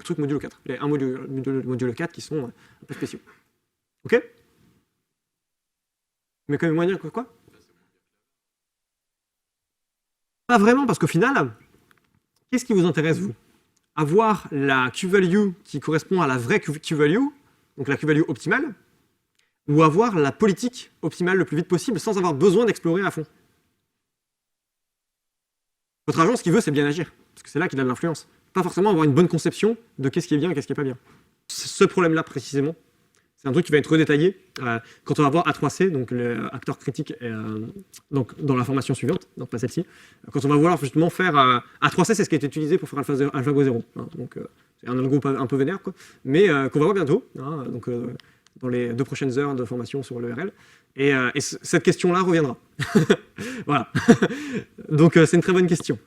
S2: trucs modulo 4. Les 1 modulo 4 qui sont un peu spéciaux. Ok? Mais quand même moins bien que quoi? Pas vraiment, parce qu'au final, qu'est-ce qui vous intéresse, vous? Avoir la Q-value qui correspond à la vraie Q-value, donc la Q-value optimale, ou avoir la politique optimale le plus vite possible sans avoir besoin d'explorer à fond. Votre agent, ce qu'il veut, c'est bien agir, parce que c'est là qu'il a de l'influence. Pas forcément avoir une bonne conception de qu'est-ce qui est bien et qu'est-ce qui n'est pas bien. Ce problème-là, précisément, c'est un truc qui va être redétaillé quand on va voir A3C, donc l'acteur critique, donc dans la formation suivante, donc pas celle-ci. Quand on va vouloir justement faire A3C, c'est ce qui a été utilisé pour faire AlphaGo 0. Hein, donc c'est un algo un peu vénère, quoi, mais qu'on va voir bientôt, hein, donc, dans les 2 prochaines heures de formation sur l'ERL. Et cette question-là reviendra. Voilà. Donc c'est une très bonne question.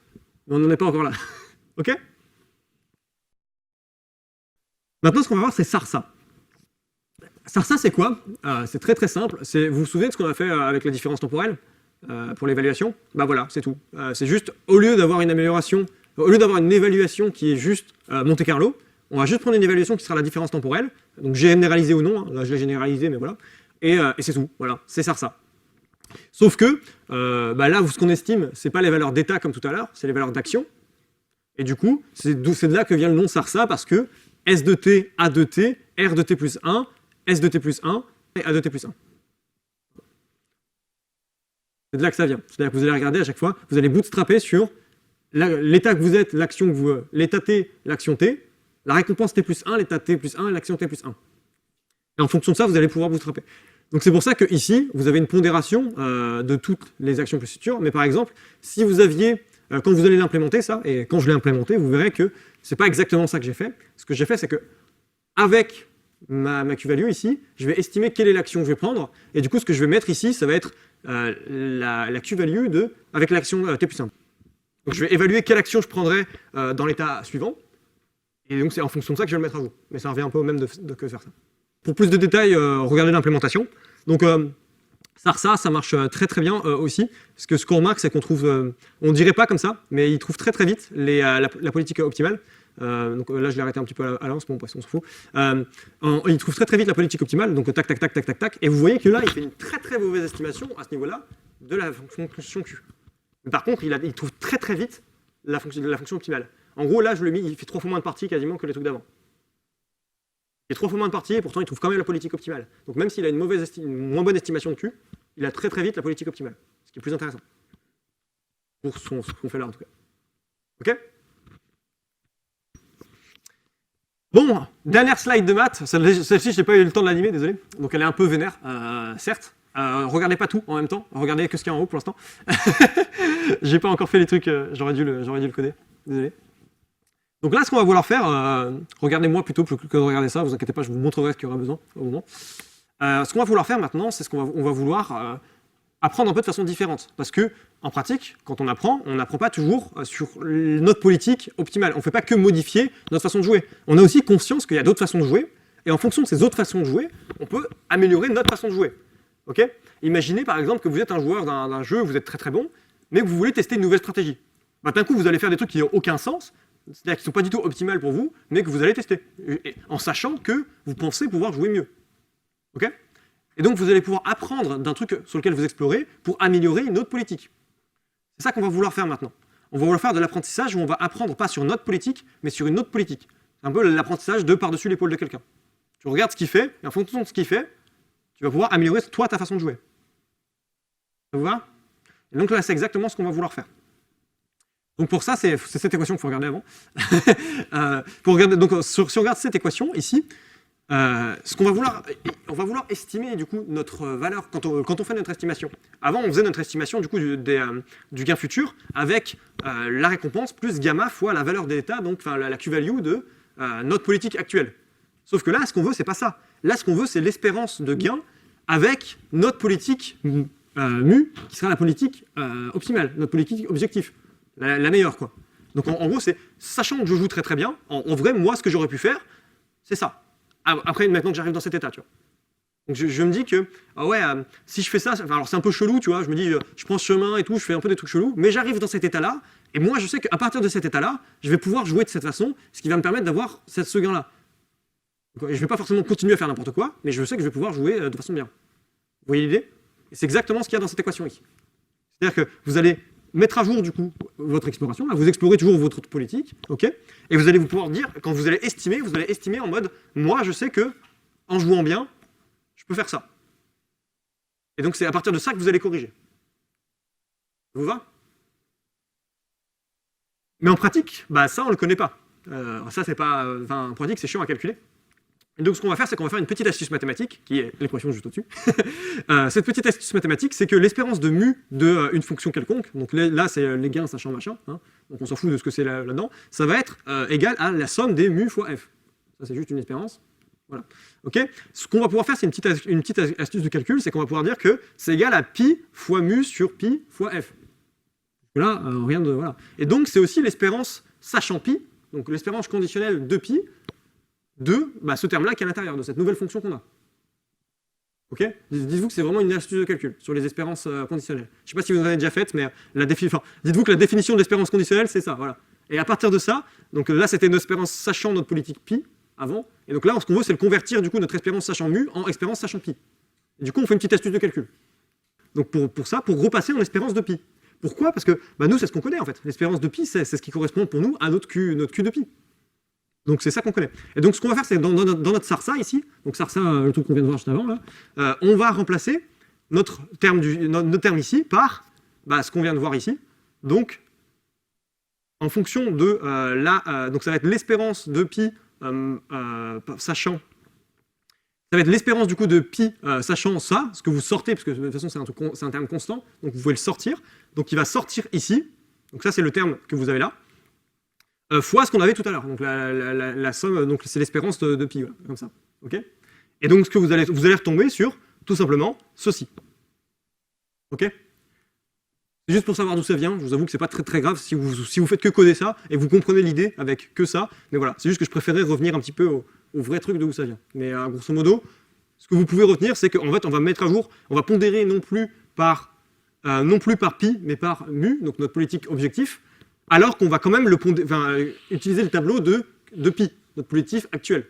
S2: Mais on n'en est pas encore là. Ok? Maintenant, ce qu'on va voir, c'est SARSA. SARSA, c'est quoi? C'est très très simple. Vous vous souvenez de ce qu'on a fait avec la différence temporelle pour l'évaluation? Bah voilà, c'est tout. C'est juste, au lieu d'avoir une amélioration, au lieu d'avoir une évaluation qui est juste Monte Carlo, on va juste prendre une évaluation qui sera la différence temporelle, donc généralisée ou non, hein. Là je l'ai généralisée, mais voilà, et c'est tout, voilà, c'est SARSA. Sauf que, là, ce qu'on estime, c'est pas les valeurs d'état comme tout à l'heure, c'est les valeurs d'action, et du coup, c'est de là que vient le nom SARSA, parce que S de t, A de t, R de t plus 1, S de t plus 1 et A de t plus 1. C'est de là que ça vient. C'est-à-dire que vous allez regarder à chaque fois, vous allez bootstrapper sur l'état que vous êtes, l'action que vous... l'état t, l'action t, la récompense t plus 1, l'état t plus 1 et l'action t plus 1. Et en fonction de ça, vous allez pouvoir bootstrapper. Donc c'est pour ça que ici, vous avez une pondération de toutes les actions plus futures. Mais par exemple, si vous aviez... quand vous allez l'implémenter, ça, et quand je l'ai implémenté, vous verrez que c'est pas exactement ça que j'ai fait. Ce que j'ai fait, c'est que avec ma Q-value ici, je vais estimer quelle est l'action que je vais prendre, et du coup, ce que je vais mettre ici, ça va être la Q-value avec l'action t plus 1. Donc je vais évaluer quelle action je prendrai dans l'état suivant, et donc c'est en fonction de ça que je vais le mettre à jour. Mais ça revient un peu au même que faire ça. Pour plus de détails, regardez l'implémentation. Donc SARSA, ça marche très très bien aussi, parce que ce qu'on remarque, c'est qu'on trouve, on dirait pas comme ça, mais il trouve très très vite la politique optimale. Donc là, je l'ai arrêté un petit peu à l'avance, bon, on s'en fout. Il trouve très très vite la politique optimale, donc tac, tac, tac, tac, tac, tac. Et vous voyez que là, il fait une très très mauvaise estimation à ce niveau-là de la fonction Q. Mais par contre, il trouve très très vite la fonction optimale. En gros, là, je l'ai mis, il fait 3 fois moins de parties quasiment que les trucs d'avant. Il fait 3 fois moins de parties et pourtant, il trouve quand même la politique optimale. Donc même s'il a une moins bonne estimation de Q, il a très très vite la politique optimale. Ce qui est plus intéressant. Pour ce qu'on fait là, en tout cas. Ok? Bon, dernière slide de maths. Celle-ci, je n'ai pas eu le temps de l'animer, désolé. Donc elle est un peu vénère, certes. Regardez pas tout en même temps. Regardez que ce qu'il y a en haut pour l'instant. J'ai pas encore fait les trucs, j'aurais dû le coder. Désolé. Donc là, ce qu'on va vouloir faire, regardez-moi plutôt que de regarder ça, vous inquiétez pas, je vous montrerai ce qu'il y aura besoin au moment. Ce qu'on va vouloir faire maintenant, c'est on va vouloir apprendre un peu de façon différente. Parce que, en pratique, quand on n'apprend pas toujours sur notre politique optimale. On ne fait pas que modifier notre façon de jouer. On a aussi conscience qu'il y a d'autres façons de jouer, et en fonction de ces autres façons de jouer, on peut améliorer notre façon de jouer. Okay ? Imaginez par exemple que vous êtes un joueur d'un jeu, vous êtes très très bon, mais que vous voulez tester une nouvelle stratégie. D'un coup, vous allez faire des trucs qui n'ont aucun sens, c'est-à-dire qui ne sont pas du tout optimales pour vous, mais que vous allez tester, en sachant que vous pensez pouvoir jouer mieux. Okay ? Et donc, vous allez pouvoir apprendre d'un truc sur lequel vous explorez pour améliorer une autre politique. C'est ça qu'on va vouloir faire maintenant. On va vouloir faire de l'apprentissage où on va apprendre pas sur notre politique, mais sur une autre politique. C'est un peu l'apprentissage de par-dessus l'épaule de quelqu'un. Tu regardes ce qu'il fait, et en fonction de ce qu'il fait, tu vas pouvoir améliorer toi ta façon de jouer. Ça vous va? Et donc là, c'est exactement ce qu'on va vouloir faire. Donc pour ça, c'est cette équation qu'il faut regarder avant. Donc si on regarde cette équation ici, ce qu'on va vouloir, on va vouloir estimer du coup notre valeur quand on fait notre estimation. Avant, on faisait notre estimation du coup du gain futur avec la récompense plus gamma fois la valeur d'état, donc la Q-value de notre politique actuelle. Sauf que là, ce qu'on veut, c'est pas ça. Là, ce qu'on veut, c'est l'espérance de gain avec notre politique mu, qui sera la politique optimale, notre politique objectif, la meilleure, quoi. Donc en gros, c'est sachant que je joue très très bien, en vrai, moi, ce que j'aurais pu faire, c'est ça. Après, maintenant que j'arrive dans cet état, tu vois. Donc je me dis que, si je fais ça, alors c'est un peu chelou, tu vois, je me dis, je prends ce chemin et tout, je fais un peu des trucs chelous, mais j'arrive dans cet état-là, et moi, je sais qu'à partir de cet état-là, je vais pouvoir jouer de cette façon, ce qui va me permettre d'avoir ce gain-là. Je ne vais pas forcément continuer à faire n'importe quoi, mais je sais que je vais pouvoir jouer de façon bien. Vous voyez l'idée? Et c'est exactement ce qu'il y a dans cette équation ici. C'est-à-dire que vous allez mettre à jour du coup votre exploration, là, vous explorez toujours votre politique, ok? Et vous allez pouvoir dire, quand vous allez estimer en mode, moi je sais que en jouant bien, je peux faire ça. Et donc c'est à partir de ça que vous allez corriger. Ça vous va? Mais en pratique, ça on le connaît pas. Ça c'est pas, en pratique c'est chiant à calculer. Et donc ce qu'on va faire, c'est qu'on va faire une petite astuce mathématique, qui est l'équation juste au-dessus. Cette petite astuce mathématique, c'est que l'espérance de mu d'une fonction quelconque, donc là c'est les gains sachant machin, hein, donc on s'en fout de ce que c'est là-dedans, ça va être égal à la somme des mu fois f. Ça c'est juste une espérance. Voilà. Ok. Ce qu'on va pouvoir faire, c'est une petite astuce de calcul, c'est qu'on va pouvoir dire que c'est égal à pi fois mu sur pi fois f. Là, rien de... Voilà. Et donc c'est aussi l'espérance sachant pi, donc l'espérance conditionnelle de pi, de ce terme-là qui est à l'intérieur de cette nouvelle fonction qu'on a. Ok? Dites-vous que c'est vraiment une astuce de calcul sur les espérances conditionnelles. Je ne sais pas si vous en avez déjà fait, mais dites-vous que la définition de l'espérance conditionnelle, c'est ça. Voilà. Et à partir de ça, donc là, c'était une espérance sachant notre politique pi avant. Et donc là, ce qu'on veut, c'est le convertir du coup notre espérance sachant mu en espérance sachant pi. Et du coup, on fait une petite astuce de calcul. Donc pour ça, pour repasser en espérance de pi. Pourquoi? Parce que nous, c'est ce qu'on connaît en fait. L'espérance de pi, c'est ce qui correspond pour nous à notre Q de pi. Donc c'est ça qu'on connaît. Et donc ce qu'on va faire, c'est dans notre sarsa ici, donc sarsa, le truc qu'on vient de voir juste avant, là, on va remplacer notre terme ici par ce qu'on vient de voir ici. Donc en fonction de donc ça va être l'espérance de pi sachant. Ça va être l'espérance du coup de pi sachant ça, ce que vous sortez, parce que de toute façon c'est un terme constant, donc vous pouvez le sortir. Donc il va sortir ici. Donc ça c'est le terme que vous avez là. Fois ce qu'on avait tout à l'heure. Donc la somme, donc c'est l'espérance de pi, voilà, comme ça. Ok? Et donc ce que vous allez retomber sur tout simplement ceci. Ok? C'est juste pour savoir d'où ça vient. Je vous avoue que c'est pas très très grave si vous faites que coder ça et vous comprenez l'idée avec que ça. Mais voilà, c'est juste que je préférais revenir un petit peu au vrai truc d'où ça vient. Mais grosso modo, ce que vous pouvez retenir, c'est qu'en fait on va mettre à jour, on va pondérer non plus par pi, mais par mu, donc notre politique objectif. Alors qu'on va quand même utiliser le tableau de pi, notre politique actuel.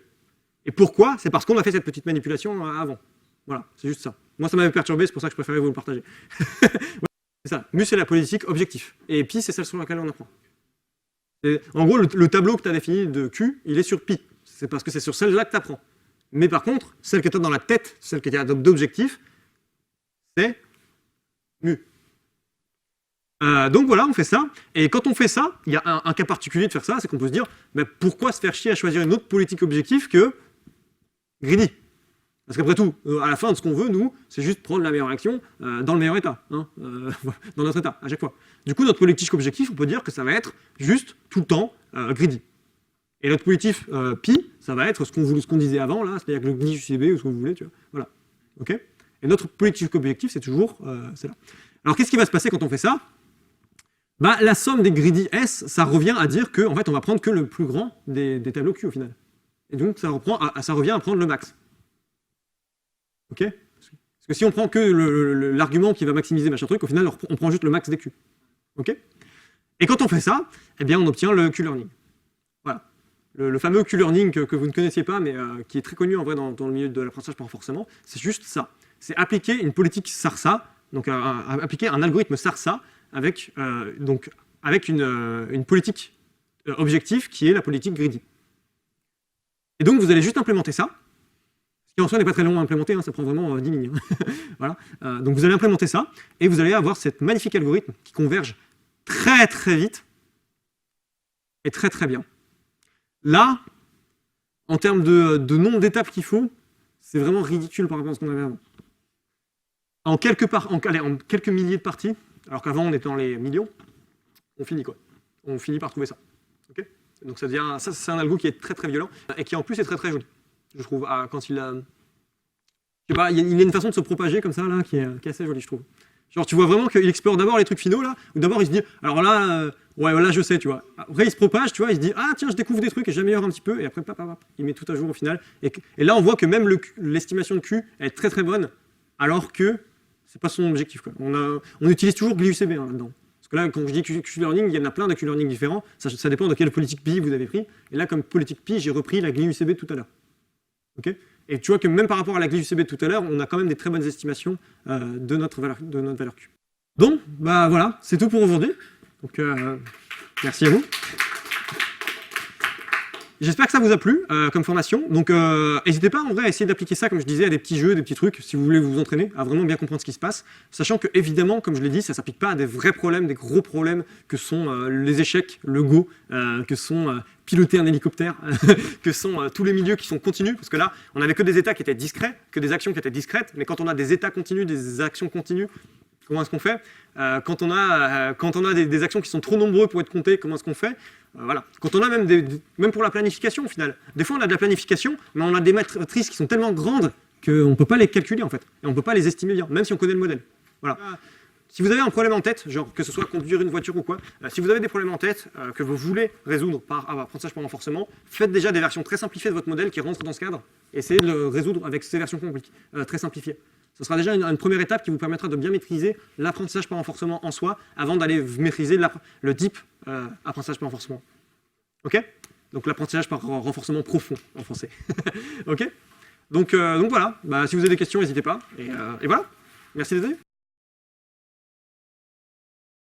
S2: Et pourquoi? C'est parce qu'on a fait cette petite manipulation avant. Voilà, c'est juste ça. Moi, ça m'avait perturbé, c'est pour ça que je préférais vous le partager. Voilà, c'est ça. Mu, c'est la politique objectif. Et pi, c'est celle sur laquelle on apprend. Et, en gros, le tableau que tu as défini de Q, il est sur pi. C'est parce que c'est sur celle-là que tu apprends. Mais par contre, celle que tu as dans la tête, celle qui est d'objectif, c'est mu. Donc voilà, on fait ça. Et quand on fait ça, il y a un cas particulier de faire ça, c'est qu'on peut se dire, pourquoi se faire chier à choisir une autre politique objectif que greedy? Parce qu'après tout, à la fin de ce qu'on veut, nous, c'est juste prendre la meilleure action dans le meilleur état, hein, dans notre état, à chaque fois. Du coup, notre politique objectif, on peut dire que ça va être juste tout le temps greedy. Et notre politique pi, ça va être ce qu'on disait avant, là, c'est-à-dire que le greedy UCB ou ce que vous voulez, tu vois. Voilà. Ok? Et notre politique objectif, c'est toujours celle-là. Alors, qu'est-ce qui va se passer quand on fait ça? La somme des greedy S, ça revient à dire qu'en fait, on va prendre que le plus grand des tableaux Q au final. Et donc, ça revient à prendre le max. Ok? Parce que si on prend que l'argument qui va maximiser machin truc, au final, on prend juste le max des Q. Ok? Et quand on fait ça, eh bien, on obtient le Q-learning. Voilà. Le fameux Q-learning que vous ne connaissiez pas, mais qui est très connu en vrai dans le milieu de l'apprentissage par renforcement, c'est juste ça. C'est appliquer une politique SARSA, donc appliquer un algorithme SARSA avec une politique objectif qui est la politique greedy. Et donc, vous allez juste implémenter ça, ce qui en soi n'est pas très long à implémenter, hein, ça prend vraiment 10 lignes. Voilà. Donc, vous allez implémenter ça, et vous allez avoir cette magnifique algorithme qui converge très très vite et très très bien. Là, en termes de nombre d'étapes qu'il faut, c'est vraiment ridicule par rapport à ce qu'on avait avant. En quelques milliers de parties, alors qu'avant on était dans les millions, on finit quoi. On finit par trouver ça. Okay, donc ça devient, ça c'est un algo qui est très très violent et qui en plus est très très joli, je trouve. Quand il a, je sais pas, il y a une façon de se propager comme ça là qui est assez jolie, je trouve. Genre tu vois vraiment qu'il explore d'abord les trucs finaux là, ou d'abord il se dit alors là, ouais là je sais, tu vois. Après il se propage, tu vois, il se dit ah tiens je découvre des trucs et j'améliore un petit peu et après il met tout à jour au final. Et là on voit que même l'estimation de Q est très très bonne, alors que c'est pas son objectif quoi. On utilise toujours GliUCB là-dedans. Parce que là, quand je dis Q-learning, il y en a plein de Q-learning différents. Ça dépend de quelle politique PI vous avez pris. Et là, comme politique PI, j'ai repris la GliUCB tout à l'heure. Okay, et tu vois que même par rapport à la GliUCB tout à l'heure, on a quand même des très bonnes estimations de notre valeur Q. Donc, bah voilà, c'est tout pour aujourd'hui. Donc, merci à vous. J'espère que ça vous a plu comme formation. Donc, n'hésitez pas en vrai à essayer d'appliquer ça, comme je disais, à des petits jeux, des petits trucs, si vous voulez vous entraîner à vraiment bien comprendre ce qui se passe. Sachant que, évidemment, comme je l'ai dit, ça ne s'applique pas à des vrais problèmes, des gros problèmes que sont les échecs, le Go, que sont piloter un hélicoptère, que sont tous les milieux qui sont continus. Parce que là, on n'avait que des états qui étaient discrets, que des actions qui étaient discrètes. Mais quand on a des états continus, des actions continues, comment est-ce qu'on fait quand on a des actions qui sont trop nombreuses pour être comptées, comment est-ce qu'on fait voilà. Quand on a même pour la planification au final. Des fois on a de la planification, mais on a des matrices qui sont tellement grandes qu'on ne peut pas les calculer en fait. Et on ne peut pas les estimer bien, même si on connaît le modèle. Voilà. Si vous avez un problème en tête, genre que ce soit conduire une voiture ou quoi, si vous avez des problèmes en tête que vous voulez résoudre par apprentissage par renforcement, faites déjà des versions très simplifiées de votre modèle qui rentrent dans ce cadre. Essayez de le résoudre avec ces versions très simplifiées. Ce sera déjà une première étape qui vous permettra de bien maîtriser l'apprentissage par renforcement en soi avant d'aller maîtriser le deep apprentissage par renforcement. Ok? Donc l'apprentissage par renforcement profond en français. Ok? Donc voilà, si vous avez des questions, n'hésitez pas. Et voilà, merci d'être venu.